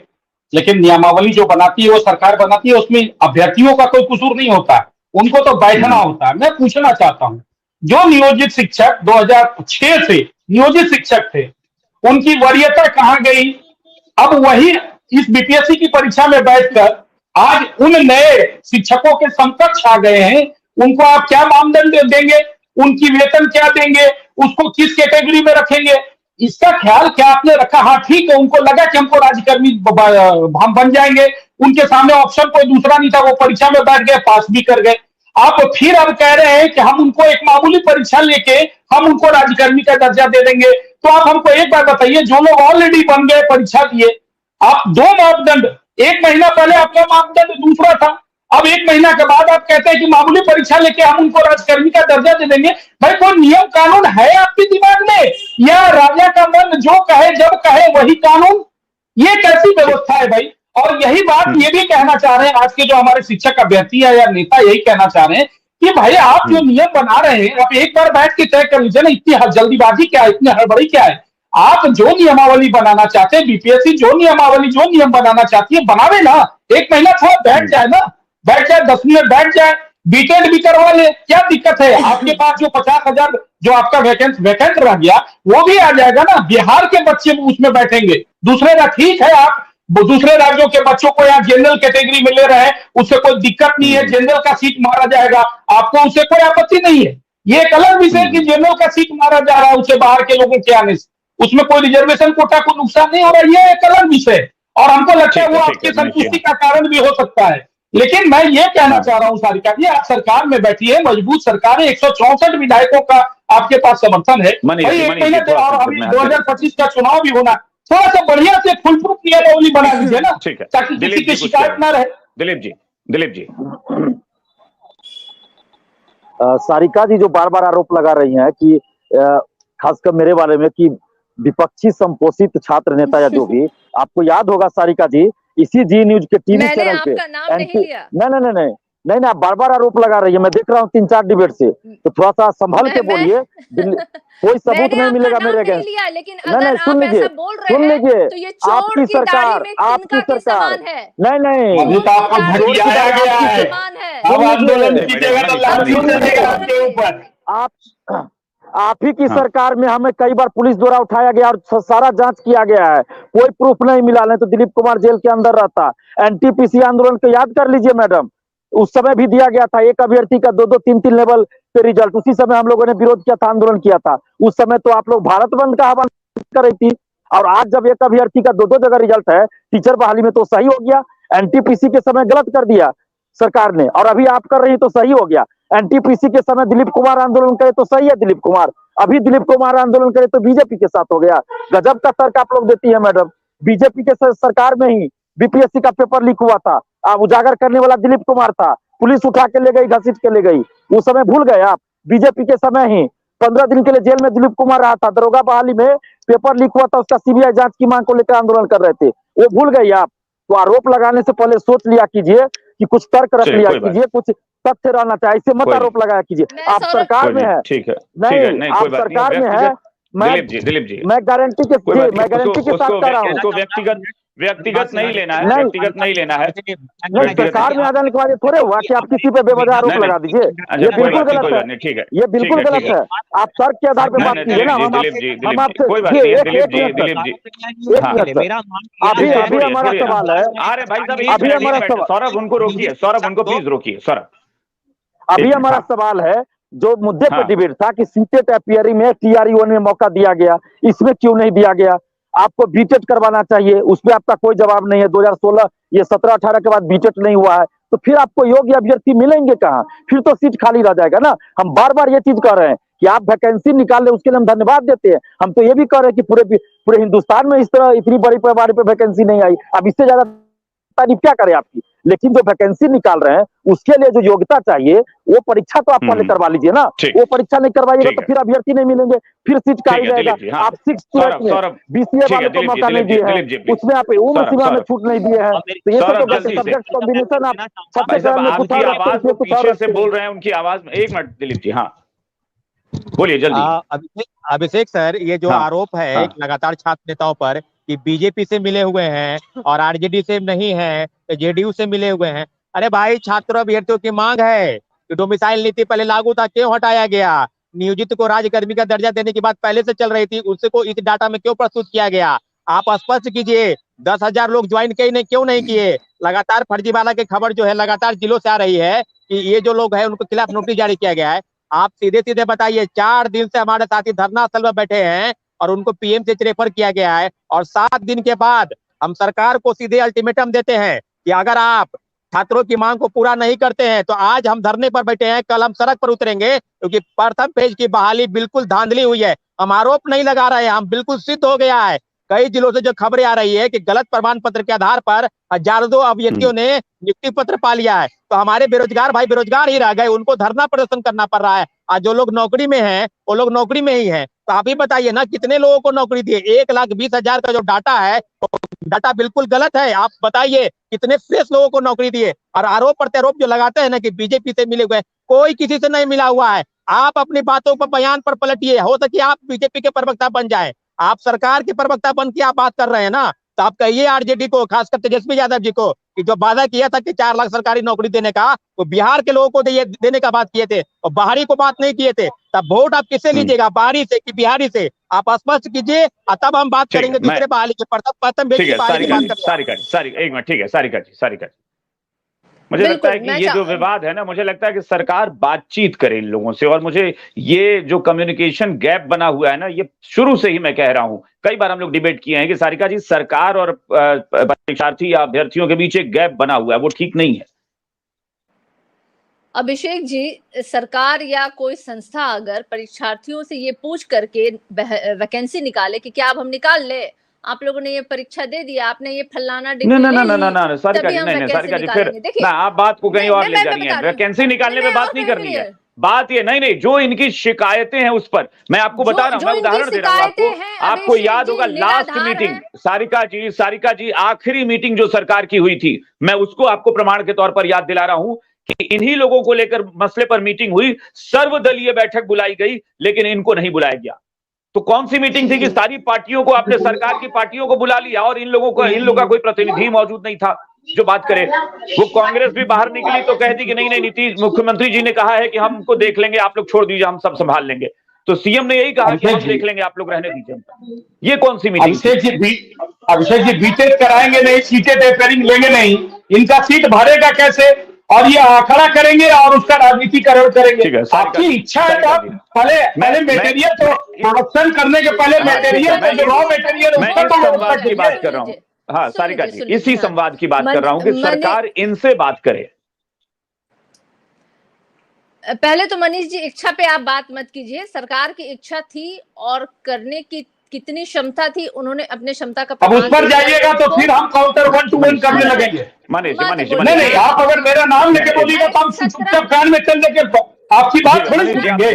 लेकिन नियमावली जो बनाती है वो सरकार बनाती है, उसमें अभ्यर्थियों का कोई कसूर नहीं होता, उनको तो बैठना होता है। मैं पूछना चाहता हूं, जो नियोजित शिक्षक 2006 से नियोजित शिक्षक थे, उनकी वरीयता कहां गई? अब वही इस बीपीएससी की परीक्षा में बैठकर आज उन नए शिक्षकों के समकक्ष आ गए हैं, उनको आप क्या मानदंड देंगे, उनकी वेतन क्या देंगे, उसको किस कैटेगरी में रखेंगे, इसका ख्याल क्या आपने रखा? हाँ ठीक है, उनको लगा कि हमको राज्यकर्मी हम बन जाएंगे, उनके सामने ऑप्शन कोई दूसरा नहीं था, वो परीक्षा में बैठ गए, पास भी कर गए। आप फिर अब कह रहे हैं कि हम उनको एक मामूली परीक्षा लेके हम उनको राज्यकर्मी का दर्जा दे देंगे। तो आप हमको एक बार बताइए, जो लोग ऑलरेडी बन गए, परीक्षा दिए, आप दो मापदंड, एक महीना पहले आपका मापदंड दूसरा था, अब एक महीना के बाद आप कहते हैं कि मामूली परीक्षा लेके हम उनको राज्यकर्मी का दर्जा दे देंगे। भाई, कोई नियम कानून है आपके दिमाग में, या राजा का मन जो कहे जब कहे वही कानून? ये कैसी व्यवस्था है भाई? और यही बात ये भी कहना चाह रहे हैं आज के जो हमारे शिक्षक अभ्यर्थी है या नेता, यही कहना चाह रहे हैं कि भाई आप जो नियम बना रहे हैं, आप एक बार बैठ के तय कर लीजिए ना, इतनी जल्दीबाजी क्या है, इतनी हड़बड़ी क्या है? आप जो नियमावली बनाना चाहते हैं, बीपीएससी जो नियम बनाना चाहती है, बनावे ना, एक महीना थोड़ा बैठ जाए ना, बैठ जाए, 10 मिनट बैठ जाए, बीटेड भी करवा ले, क्या दिक्कत है? आपके पास जो 50,000 जो आपका वैकेंट रह गया, वो भी आ जाएगा ना, बिहार के बच्चे उसमें बैठेंगे। दूसरे ठीक है, आप दूसरे राज्यों के बच्चों को यहाँ जनरल कैटेगरी में ले रहे हैं, उससे कोई दिक्कत नहीं है, जनरल का सीट मारा जाएगा, आपको उससे कोई आपत्ति नहीं है। ये एक अलग विषय कि जनरल का सीट मारा जा रहा है उससे बाहर के लोगों के आने से, उसमें कोई रिजर्वेशन कोटा को नुकसान नहीं हो रहा, ये एक अलग विषय, और हमको लगता है वो आपकी संतुष्टि का कारण भी हो सकता है। लेकिन मैं ये कहना चाह रहा हूँ सारिका जी, आप सरकार में बैठी है, मजबूत सरकार है, 164 विधायकों का आपके पास समर्थन है, भाई एक महीने तो, और अभी 2025 का चुनाव भी होना, थोड़ा सा बढ़िया से फुल प्रूफ नियमावली बना लीजिए ना, ताकि किसी की शिकायत ना रहे। दिलीप जी सारिका जी जो बार बार आरोप लगा रही हैं कि खासकर मेरे बारे में कि विपक्षी संपोषित छात्र नेता या जो भी, आपको याद होगा सारिका जी, इसी जी न्यूज के टीवी चैनल पे नहीं, आप बार बार आरोप लगा रही है, मैं देख रहा हूँ 3-4 डिबेट से, तो थोड़ा सा संभल के बोलिए, कोई सबूत नहीं मिलेगा मेरे अगेंस्ट। नहीं, सुन लीजिए, आपकी सरकार आप ही की सरकार में हमें कई बार पुलिस द्वारा उठाया गया और सारा जांच किया गया है, कोई प्रूफ नहीं मिला, नहीं तो दिलीप कुमार जेल के अंदर रहता। एनटीपीसी आंदोलन को याद कर लीजिए मैडम, उस समय भी दिया गया था एक अभ्यर्थी का 2-2, 3-3 लेवल पे रिजल्ट, उसी समय हम लोगों ने विरोध किया था, आंदोलन किया था। उस समय तो आप लोग भारत बंद का आह्वान कर रही थी, और आज जब एक अभ्यर्थी का 2-2 जगह रिजल्ट है टीचर बहाली में, तो सही हो गया। एनटीपीसी के समय गलत कर दिया सरकार ने, और अभी आप कर रही तो सही हो गया। एनटीपीसी के समय दिलीप कुमार आंदोलन करे तो सही है दिलीप कुमार, अभी दिलीप कुमार आंदोलन करे तो बीजेपी के साथ हो गया। गजब का तर्क आप लोग देती है मैडम। बीजेपी के सरकार में ही बीपीएससी का पेपर लीक हुआ था, उजागर करने वाला दिलीप कुमार था, पुलिस उठा के ले गई, घसीट के ले गई, उस समय भूल गए आप। बीजेपी के समय ही 15 दिन के लिए जेल में दिलीप कुमार रहा था, दरोगा बहाली में पेपर लीक हुआ था, उसका सीबीआई जांच की मांग को लेकर आंदोलन कर रहे थे, वो भूल गए आप। तो आरोप लगाने से पहले सोच लिया कीजिए कि कुछ तर्क रख लिया कीजिए, कुछ तथ्य रहना चाहिए, इससे मत आरोप लगाया कीजिए। आप सरकार में है, ठीक है, नहीं आप सरकार में है, दिलीप जी मैं गारंटी के साथ कह रहा हूँ, उसको व्यक्तिगत नहीं लेना है, व्यक्तिगत नहीं लेना है। नहीं, सरकार में आ जाने के बाद थोड़े हुआ कि आप किसी पे बेवजह आरोप लगा दीजिए, ये बिल्कुल गलत है, ठीक है, ये बिल्कुल गलत है। आप तर्क के आधार पर बात कीजिए ना, हम आपसे अभी हमारा सवाल है, अरे भाई साहब अभी हमारा सवाल, सौरभ उनको रोकिए, सौरभ उनको प्लीज रोकिए, सौरभ अभी हमारा सवाल है जो मुद्दे पर डिबेट था कि सीटेट अपियरिंग में TRE-1 में मौका दिया गया, इसमें क्यों नहीं दिया गया? आपको बीटेट करवाना चाहिए, उसमें आपका कोई जवाब नहीं है। 2016 ये 17-18 के बाद बीटेट नहीं हुआ है, तो फिर आपको योग्य अभ्यर्थी मिलेंगे कहाँ? फिर तो सीट खाली रह जाएगा ना। हम बार बार ये चीज कह रहे हैं कि आप वैकेंसी निकाल ले, उसके लिए हम धन्यवाद देते हैं। हम तो ये भी कह रहे हैं कि पूरे हिंदुस्तान में इस तरह इतनी बड़ी पैमाने पर वैकेंसी नहीं आई, अब इससे ज्यादा तारीफ क्या करें आपकी। लेकिन जो वैकेंसी निकाल रहे हैं उसके लिए जो योग्यता चाहिए वो परीक्षा तो आप पहले करवा लीजिए ना। वो परीक्षा नहीं करवाइएगा तो फिर अभ्यर्थी नहीं मिलेंगे, फिर सीट खाली रहेगा। आप 6 BCA वाले को मौका नहीं दिए हैं, उसमें आप उम्र सीमा में छूट नहीं दिए हैं, तो ये सब तो सब्जेक्ट कॉम्बिनेशन आप सबसे से बोल रहे हैं, उनकी आवाज में 1 मिनट दिलीप जी, हाँ बोलिए जल्दी। अभिषेक सर, ये जो आरोप है लगातार छात्र नेताओं पर कि बीजेपी से मिले हुए हैं और आरजेडी से नहीं है, JDU से मिले हुए हैं। अरे भाई, छात्र अभ्यर्थियों की मांग है कि डोमिसाइल नीति पहले लागू था, क्यों हटाया गया? नियोजित को राज्यकर्मी का दर्जा देने की बात पहले से चल रही थी, उसको इस डाटा में क्यों प्रस्तुत किया गया? आप स्पष्ट कीजिए। 10,000 लोग ज्वाइन क्यों नहीं किए? लगातार फर्जीवाला की खबर जो है लगातार जिलों से आ रही है कि ये जो लोग हैं उनको खिलाफ नोटिस जारी किया गया है। आप सीधे सीधे बताइए, 4 दिन से हमारे साथी धरना स्थल में बैठे हैं और उनको PMC रेफर किया गया है, और 7 दिन के बाद हम सरकार को सीधे अल्टीमेटम देते हैं कि अगर आप छात्रों की मांग को पूरा नहीं करते हैं तो आज हम धरने पर बैठे हैं, कल हम सड़क पर उतरेंगे, क्योंकि प्रथम फेज की बहाली बिल्कुल धांधली हुई है। हम आरोप नहीं लगा रहे हैं, हम बिल्कुल सिद्ध हो गया है। कई जिलों से जो खबरें आ रही है कि गलत प्रमाण पत्र के आधार पर हजारों अभ्यर्थियों ने नियुक्ति पत्र पा लिया है, तो हमारे बेरोजगार भाई बेरोजगार ही रह गए, उनको धरना प्रदर्शन करना पड़ रहा है। आज जो लोग नौकरी में हैं वो लोग नौकरी में ही हैं। तो आप ही बताइए ना, कितने लोगों को नौकरी दिए? 1,20,000 का जो डाटा है, डाटा बिल्कुल गलत है। आप बताइए कितने फ्रेश लोगों को नौकरी दिए? और आरोप प्रत्यारोप जो लगाते हैं ना कि बीजेपी से मिले हुए, कोई किसी से नहीं मिला हुआ है। आप अपनी बातों पर, बयान पर पलटिए, हो सके आप बीजेपी के प्रवक्ता बन जाए। आप सरकार के प्रवक्ता बन के आप बात कर रहे हैं ना, तो आप कहिए आरजेडी को, खासकर तेजस्वी यादव जी को, कि जो वादा किया था कि 4 लाख सरकारी नौकरी देने का, वो बिहार के लोगों को देने का बात किए थे और बाहरी को बात नहीं किए थे। तब वोट आप किससे लीजिएगा, बाहरी से कि बिहारी से? आप स्पष्ट कीजिए, तब हम बात करेंगे दूसरे बहाली के। प्रथम एक मिनट, ठीक है सारिका जी, मुझे लगता है कि ये जो विवाद है ना, मुझे लगता है कि सरकार बातचीत करे इन लोगों से। और मुझे ये जो कम्युनिकेशन गैप बना हुआ है ना, ये शुरू से ही मैं कह रहा हूं, कई बार हम लोग डिबेट किए हैं कि सारिका जी, सरकार और परीक्षार्थी या अभ्यर्थियों के बीच एक गैप बना हुआ है, वो ठीक नहीं है। अभिषेक जी, सरकार या कोई संस्था अगर परीक्षार्थियों से ये पूछ करके वैकेंसी निकाले कि क्या अब हम निकाल ले, आप लोगों ने ये परीक्षा दे दिया, आपने ये फलाना डिग्री ले ली, सारिका जी फिर ना आप बात को कहीं और ले जा रही हैं। वैकेंसी निकालने पे बात नहीं करनी है, बात ये नहीं, जो इनकी शिकायतें हैं उस पर मैं आपको बता रहा हूं, मैं उदाहरण दे रहा हूं आपको। आपको याद होगा लास्ट मीटिंग, सारिका जी आखिरी मीटिंग जो सरकार की हुई थी, मैं उसको आपको प्रमाण के तौर पर याद दिला रहा हूं कि इन्हीं लोगों को लेकर मसले पर मीटिंग हुई, सर्वदलीय बैठक बुलाई गई, लेकिन इनको नहीं बुलाया गया। तो कौन सी मीटिंग थी कि सारी पार्टियों को, आपने सरकार की पार्टियों को बुला लिया और इन लोगों का कोई प्रतिनिधि मौजूद नहीं था जो बात करे? वो कांग्रेस भी बाहर निकली तो कहती कि नहीं नीतीश मुख्यमंत्री जी ने कहा है कि हमको देख लेंगे, आप लोग छोड़ दीजिए, हम सब संभाल लेंगे। तो सीएम ने यही कहा कि हम देख लेंगे, आप लोग रहने दीजिए। ये कौन सी मीटिंग? अभिषेक जी बीटेक कराएंगे नहीं, सीटें रिपेयरिंग लेंगे नहीं, इनका सीट भरेगा कैसे? और ये आंकड़ा करेंगे और उसका राजनीतिकरण करेंगे। आपकी इच्छा है तो पहले मटेरियल तो प्रोडक्शन करने के पहले मटेरियल रॉ मटेरियल संवाद की बात कर रहा हूँ। हाँ सारिका जी, इसी संवाद की बात कर रहा हूँ कि सरकार इनसे बात करे। पहले तो मनीष जी, इच्छा पे आप बात मत कीजिए। सरकार की इच्छा थी और करने की कितनी क्षमता थी, उन्होंने अपने क्षमता का अब उस पर जाइएगा तो फिर हम काउंटर 1 to 1 करने लगेंगे। मनीष नहीं, आप अगर मेरा नाम लेके बोलिएगा तो हम चुपचाप कान में चल देंगे, आपकी बात थोड़ी सुनेंगे।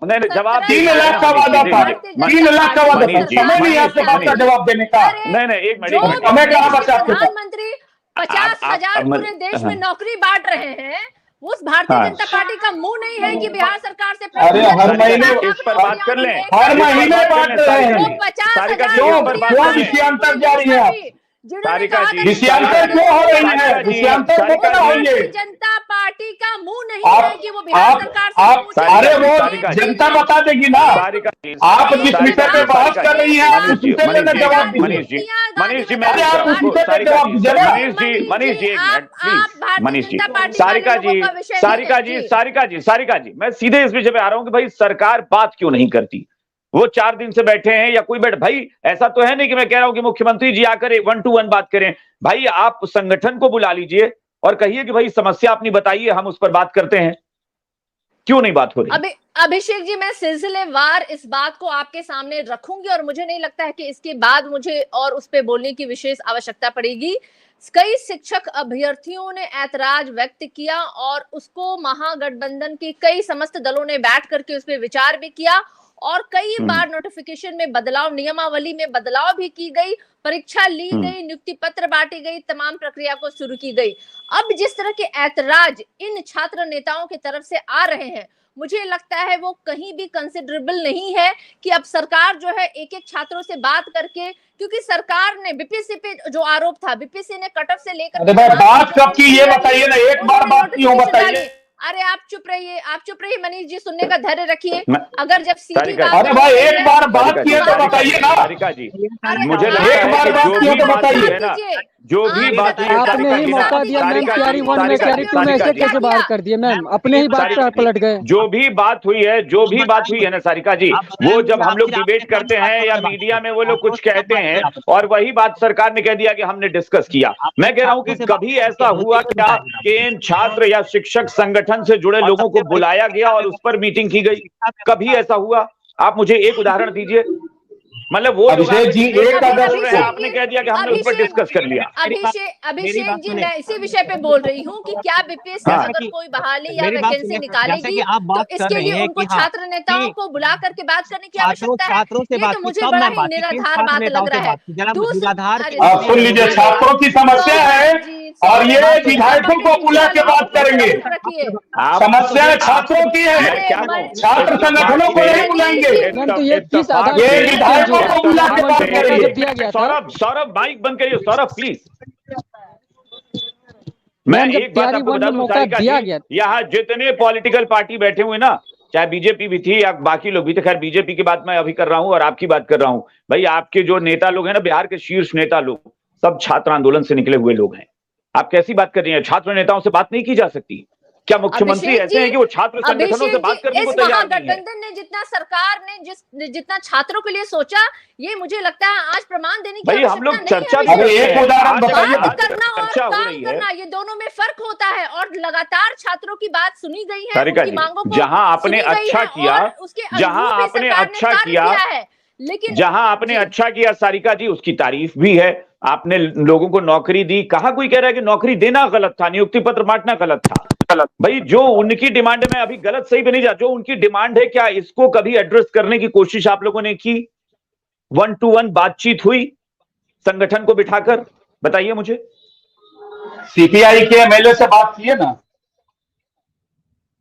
नहीं, जवाब 3 लाख का वादा था, 3 लाख का वादा था, समय नहीं आपसे बात का जवाब देने का। नहीं, एक मिनट, प्रधानमंत्री 50,000 पूरे देश में नौकरी बांट रहे हैं, उस भारतीय जनता पार्टी का मुंह नहीं है कि बिहार सरकार से अरे हर महीने इस पर बात कर लें, हर महीने बात कर रहे हैं। 50,000 क्यों विषयांतर जारी है आप? सारिका जी, विषयांतर क्यों हो रही है? विषयांतर क्यों ना होंगे? जनता पार्टी का मुंह नहीं है कि वो बिहार सरकार से आप अरे वो जनता बता देगी ना। आप जिस विषय पे बहस कर रही हैं आप उसी पे मैंने जवाब दी। मनीष जी, मनीष जी, एक मिनट प्लीज। मनीष जी, सारिका जी, मैं सीधे इस विषय पे आ रहा हूँ कि भाई सरकार बात क्यों नहीं करती? वो 4 दिन से बैठे हैं या कोई भाई ऐसा तो है नहीं कि मैं कह रहा हूं कि मुख्यमंत्री जी आकर 1-to-1 बात करें। भाई आप संगठन को बुला लीजिए और कहिए कि भाई समस्या अपनी बताइए, हम उस पर बात करते हैं। क्यों नहीं बात हो रही? अभिषेक जी, मैं सिलसिलेवार इस बात को आपके सामने रखूंगी और मुझे नहीं लगता है कि इसके बाद मुझे और उस पर बोलने की विशेष आवश्यकता पड़ेगी। कई शिक्षक अभ्यर्थियों ने ऐतराज व्यक्त किया और उसको महागठबंधन के कई समस्त दलों ने बैठ करके उस पर विचार भी किया और कई बार नोटिफिकेशन में बदलाव, नियमावली में बदलाव भी की गई, परीक्षा ली गई, नियुक्ति पत्र बांटी गई, तमाम प्रक्रिया को शुरू की गई। अब जिस तरह के ऐतराज इन छात्र नेताओं की तरफ से आ रहे हैं, मुझे लगता है वो कहीं भी कंसिडरेबल नहीं है कि अब सरकार जो है एक एक छात्रों से बात करके, क्योंकि सरकार ने बीपीएससी पे जो आरोप था, बीपीएससी ने कट ऑफ से लेकर बात कब की ये बताइए ना, एक बार बात क्यों बताइए? अरे आप चुप रहिए मनीष जी, सुनने का धैर्य रखिए। अगर जब सीधी अरे भाई एक बार बात किए तो बताइए ना। सारिका जी, मुझे एक बार बात किए तो बताइए। जो भी बात हुई, आपने ही मौका दिया मैम, तैयारी 1 में तैयारी 2 में ऐसे कैसे बाहर कर दिए मैम? अपने ही बात पर पलट गए। जो भी बात हुई है ना सारिका जी, वो जब हम लोग डिबेट करते हैं या मीडिया में वो लोग कुछ कहते हैं और वही बात सरकार ने कह दिया कि हमने डिस्कस किया। मैं कह रहा हूं कि कभी ऐसा हुआ क्या कि इन छात्र या शिक्षक संगठन से जुड़े लोगों को बुलाया गया और उस पर मीटिंग की गई? कभी ऐसा हुआ? आप मुझे एक उदाहरण दीजिए। मतलब वो अभिषेक जी एक आपने कह दिया कि हमने उस पर डिस्कस कर लिया। अभिषेक जी, मैं इसी विषय पे बोल रही हूँ कि क्या बीपीएससी अगर कोई बहाली या वैकेंसी निकालेगी तो इसके लिए उनको छात्र नेताओं को बुला करके बात करने की आवश्यकता है? ये तो मुझे बड़ा ही निराधार बात लग रहा है। सुन लीजिए, छात्रों की समस्या है और ये विधायकों को बुला के बात करेंगे। समस्या छात्रों की है, छात्र संगठनों को नहीं बुलाएंगे, ये विधायकों को बुला के बात करेंगे। सौरभ माइक बंद करिए, सौरभ प्लीज। मैं एक बात आपको बता दूं सारिका जी, यहाँ जितने पॉलिटिकल पार्टी बैठे हुए ना, चाहे बीजेपी भी थी या बाकी लोग भी थे, खैर बीजेपी की बात मैं अभी कर रहा हूं और आपकी बात कर रहा हूं, भाई आपके जो नेता लोग हैं ना, बिहार के शीर्ष नेता लोग, सब छात्र आंदोलन से निकले हुए लोग हैं। आप कैसी बात कर रही हैं? छात्र नेताओं से बात नहीं की जा सकती? क्या मुख्यमंत्री ऐसे हैं कि वो छात्र संगठनों से बात करने को तैयार नहीं है? गठबंधन ने जितना, सरकार ने जितना छात्रों के लिए सोचा, ये मुझे लगता है आज प्रमाण देने की भाई हम लोग चर्चा एक उदाहरण बताइए। बात करना और काम करना, ये दोनों में फर्क होता है और लगातार छात्रों की बात सुनी गई है, उनकी मांगों को जहां आपने अच्छा किया, जहां आपने अच्छा किया है, लेकिन जहां आपने अच्छा किया सारिका जी, उसकी तारीफ भी है। आपने लोगों को नौकरी दी, कहां कोई कह रहा है कि नौकरी देना गलत था, नियुक्ति पत्र बांटना गलत था? भाई जो उनकी डिमांड में अभी गलत सही पे नहीं जा, जो उनकी डिमांड है, क्या इसको कभी एड्रेस करने की कोशिश आप लोगों ने की? 1-to-1 बातचीत हुई संगठन को बिठाकर? बताइए मुझे। सीपीआई के एमएलए से बात किए ना?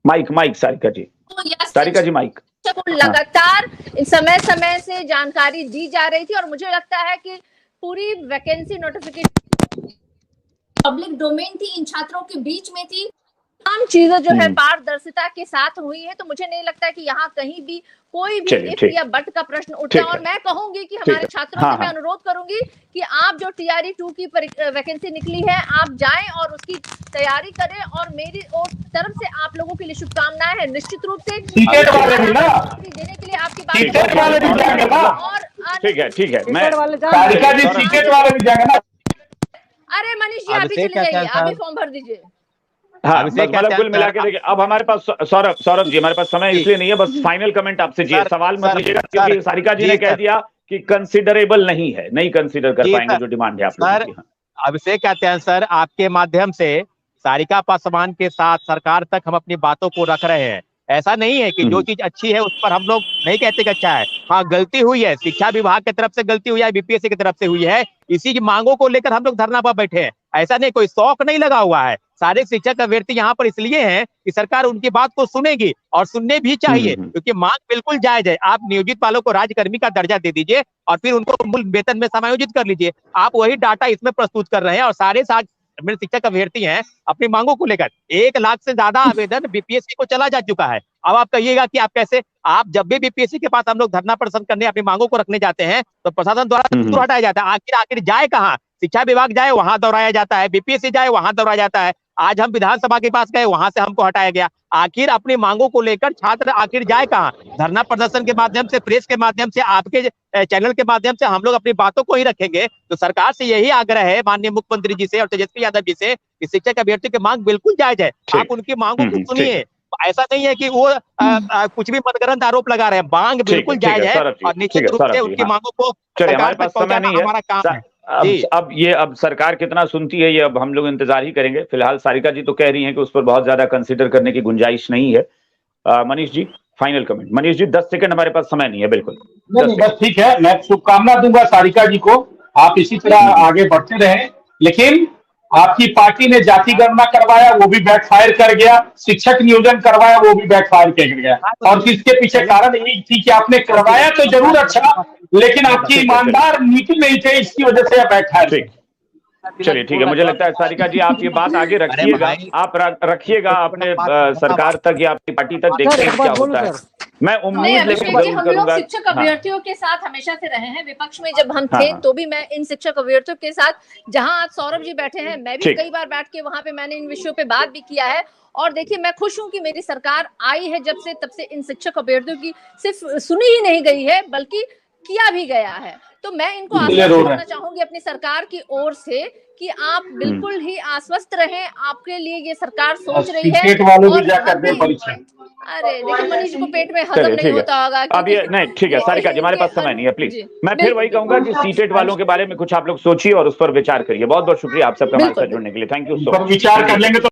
माइक सारिका जी माइक। लगातार समय समय से जानकारी दी जा रही थी और मुझे लगता है कि पूरी वैकेंसी नोटिफिकेशन पब्लिक डोमेन थी, इन छात्रों के बीच में थी, तमाम चीजें जो है पारदर्शिता के साथ हुई है। तो मुझे नहीं लगता है कि यहाँ कहीं भी कोई भी इफ या बट का प्रश्न उठता। और मैं कहूंगी कि हमारे छात्रों से मैं अनुरोध करूंगी कि आप जो TRE 2 की वैकेंसी निकली है, आप जाएं और उसकी तैयारी करें और मेरी तरफ से आप लोगों के लिए शुभकामनाएं हैं। निश्चित रूप से देने के लिए आपकी बात, ठीक है मैं अरे मनीष जी अभी चले जाइए, अभी फॉर्म भर दीजिए। हाँ, मतलब कुल मिला के देखिए, अब हमारे पास सौरभ जी, हमारे पास समय इसलिए नहीं है, बस फाइनल कमेंट आपसे चाहिए। सवाल मत लीजिएगा क्योंकि सारिका जी ने कह दिया कि कंसिडरेबल नहीं है, नहीं कंसिडर कर पाएंगे जो डिमांड है आप लोगों की। अभिषेक कहते हैं सर, आपके माध्यम से सारिका पासवान के साथ सरकार तक हम अपनी बातों को रख रहे हैं। ऐसा नहीं है कि जो चीज अच्छी है उस पर हम लोग नहीं कहते कि अच्छा है। हाँ, गलती हुई है, शिक्षा विभाग की तरफ से गलती हुई है, बीपीएससी की तरफ से हुई है, इसी की मांगों को लेकर हम लोग धरना पर बैठे हैं। ऐसा नहीं, कोई शौक नहीं लगा हुआ है, शारीरिक शिक्षक अभ्यर्थी यहाँ पर इसलिए हैं कि सरकार उनकी बात को सुनेगी और सुनने भी चाहिए, क्योंकि मांग बिल्कुल जायज है। आप नियोजित वालों को राज्यकर्मी का दर्जा दे दीजिए और फिर उनको मूल वेतन में समायोजित कर लीजिए। आप वही डाटा इसमें प्रस्तुत कर रहे हैं और सारे मेरे शिक्षक अभ्यर्थी हैं अपनी मांगों को लेकर 1 लाख से ज्यादा आवेदन बीपीएससी को चला जा चुका है। अब आप कहिएगा कि आप कैसे, आप जब भी बीपीएससी के पास हम लोग धरना प्रदर्शन करने अपनी मांगों को रखने जाते हैं तो प्रशासन द्वारा दूर हटाया जाता है। आखिर जाए कहाँ? शिक्षा विभाग जाए वहां दौड़ाया जाता है, बीपीएससी जाए वहां दौड़ाया जाता है। आज हम विधानसभा के पास गए, वहां से हमको हटाया गया। आखिर अपनी मांगों को लेकर छात्र आखिर जाए कहाँ? धरना प्रदर्शन के माध्यम से, प्रेस के माध्यम से, आपके चैनल के माध्यम से हम लोग अपनी बातों को ही रखेंगे। तो सरकार से यही आग्रह है माननीय मुख्यमंत्री जी से और तेजस्वी यादव जी से कि शिक्षक अभ्यर्थी की मांग बिल्कुल जायज है, आप उनकी मांगों को सुनिए। ऐसा नहीं है कि वो कुछ भी मनगढ़ंत आरोप लगा रहे हैं, मांग बिल्कुल जायज है और निश्चित रूप से उनकी मांगों को हमारे पास समय नहीं है, हमारा काम है। अब सरकार कितना सुनती है ये अब हम लोग इंतजार ही करेंगे। फिलहाल सारिका जी तो कह रही हैं कि उस पर बहुत ज्यादा कंसीडर करने की गुंजाइश नहीं है। Manish ji final comment. Manish ji 10 second, हमारे पास समय नहीं है। बिल्कुल नहीं, बस ठीक है। मैं शुभकामना दूंगा सारिका जी को, आप इसी तरह आगे बढ़ते रहें। लेकिन आपकी पार्टी ने जाति गणना करवाया, वो भी बैकफायर कर गया, शिक्षक नियोजन करवाया, वो भी बैकफायर कर गया। और इसके पीछे कारण यही थी कि आपने करवाया तो जरूर अच्छा, लेकिन आपकी ईमानदार नीति नहीं थी, इसकी वजह से बैकफायर। चलिए ठीक है, मुझे लगता है सारिका जी आप ये बात आगे रखिएगा, आप रखिएगा अपने सरकार तक या आपकी पार्टी तक, देखते हैं क्या होता है। मैं उम्मीद लेकर हम लोग शिक्षक अभ्यर्थियों के साथ हमेशा से रहे हैं। विपक्ष में जब हम थे तो भी मैं इन शिक्षक अभ्यर्थियों के साथ, जहां आज सौरभ जी बैठे हैं, मैं भी कई बार बैठ के वहां पे मैंने इन विषयों पे बात भी किया है। और देखिए मैं खुश हूं कि मेरी सरकार आई है जब से, तब से इन शिक्षक अभ्यर्थियों की सिर्फ सुनी ही नहीं गई है बल्कि किया भी गया है। तो मैं इनको आश्वस्त करना चाहूंगी अपनी सरकार की ओर से कि आप बिल्कुल ही आश्वस्त रहें, आपके लिए ये सरकार सोच रही है। अरे देखिए मनीष को पेट में हजम नहीं होता होगा। अब ये नहीं, ठीक है सारिका जी हमारे पास समय नहीं है, प्लीज। मैं फिर वही कहूंगा कि सीटेट वालों के बारे में कुछ आप लोग सोचिए और उस पर विचार करिए। बहुत बहुत शुक्रिया आप सबका हमारे साथ जुड़ने के लिए। Thank you so much. विचार कर लेंगे तो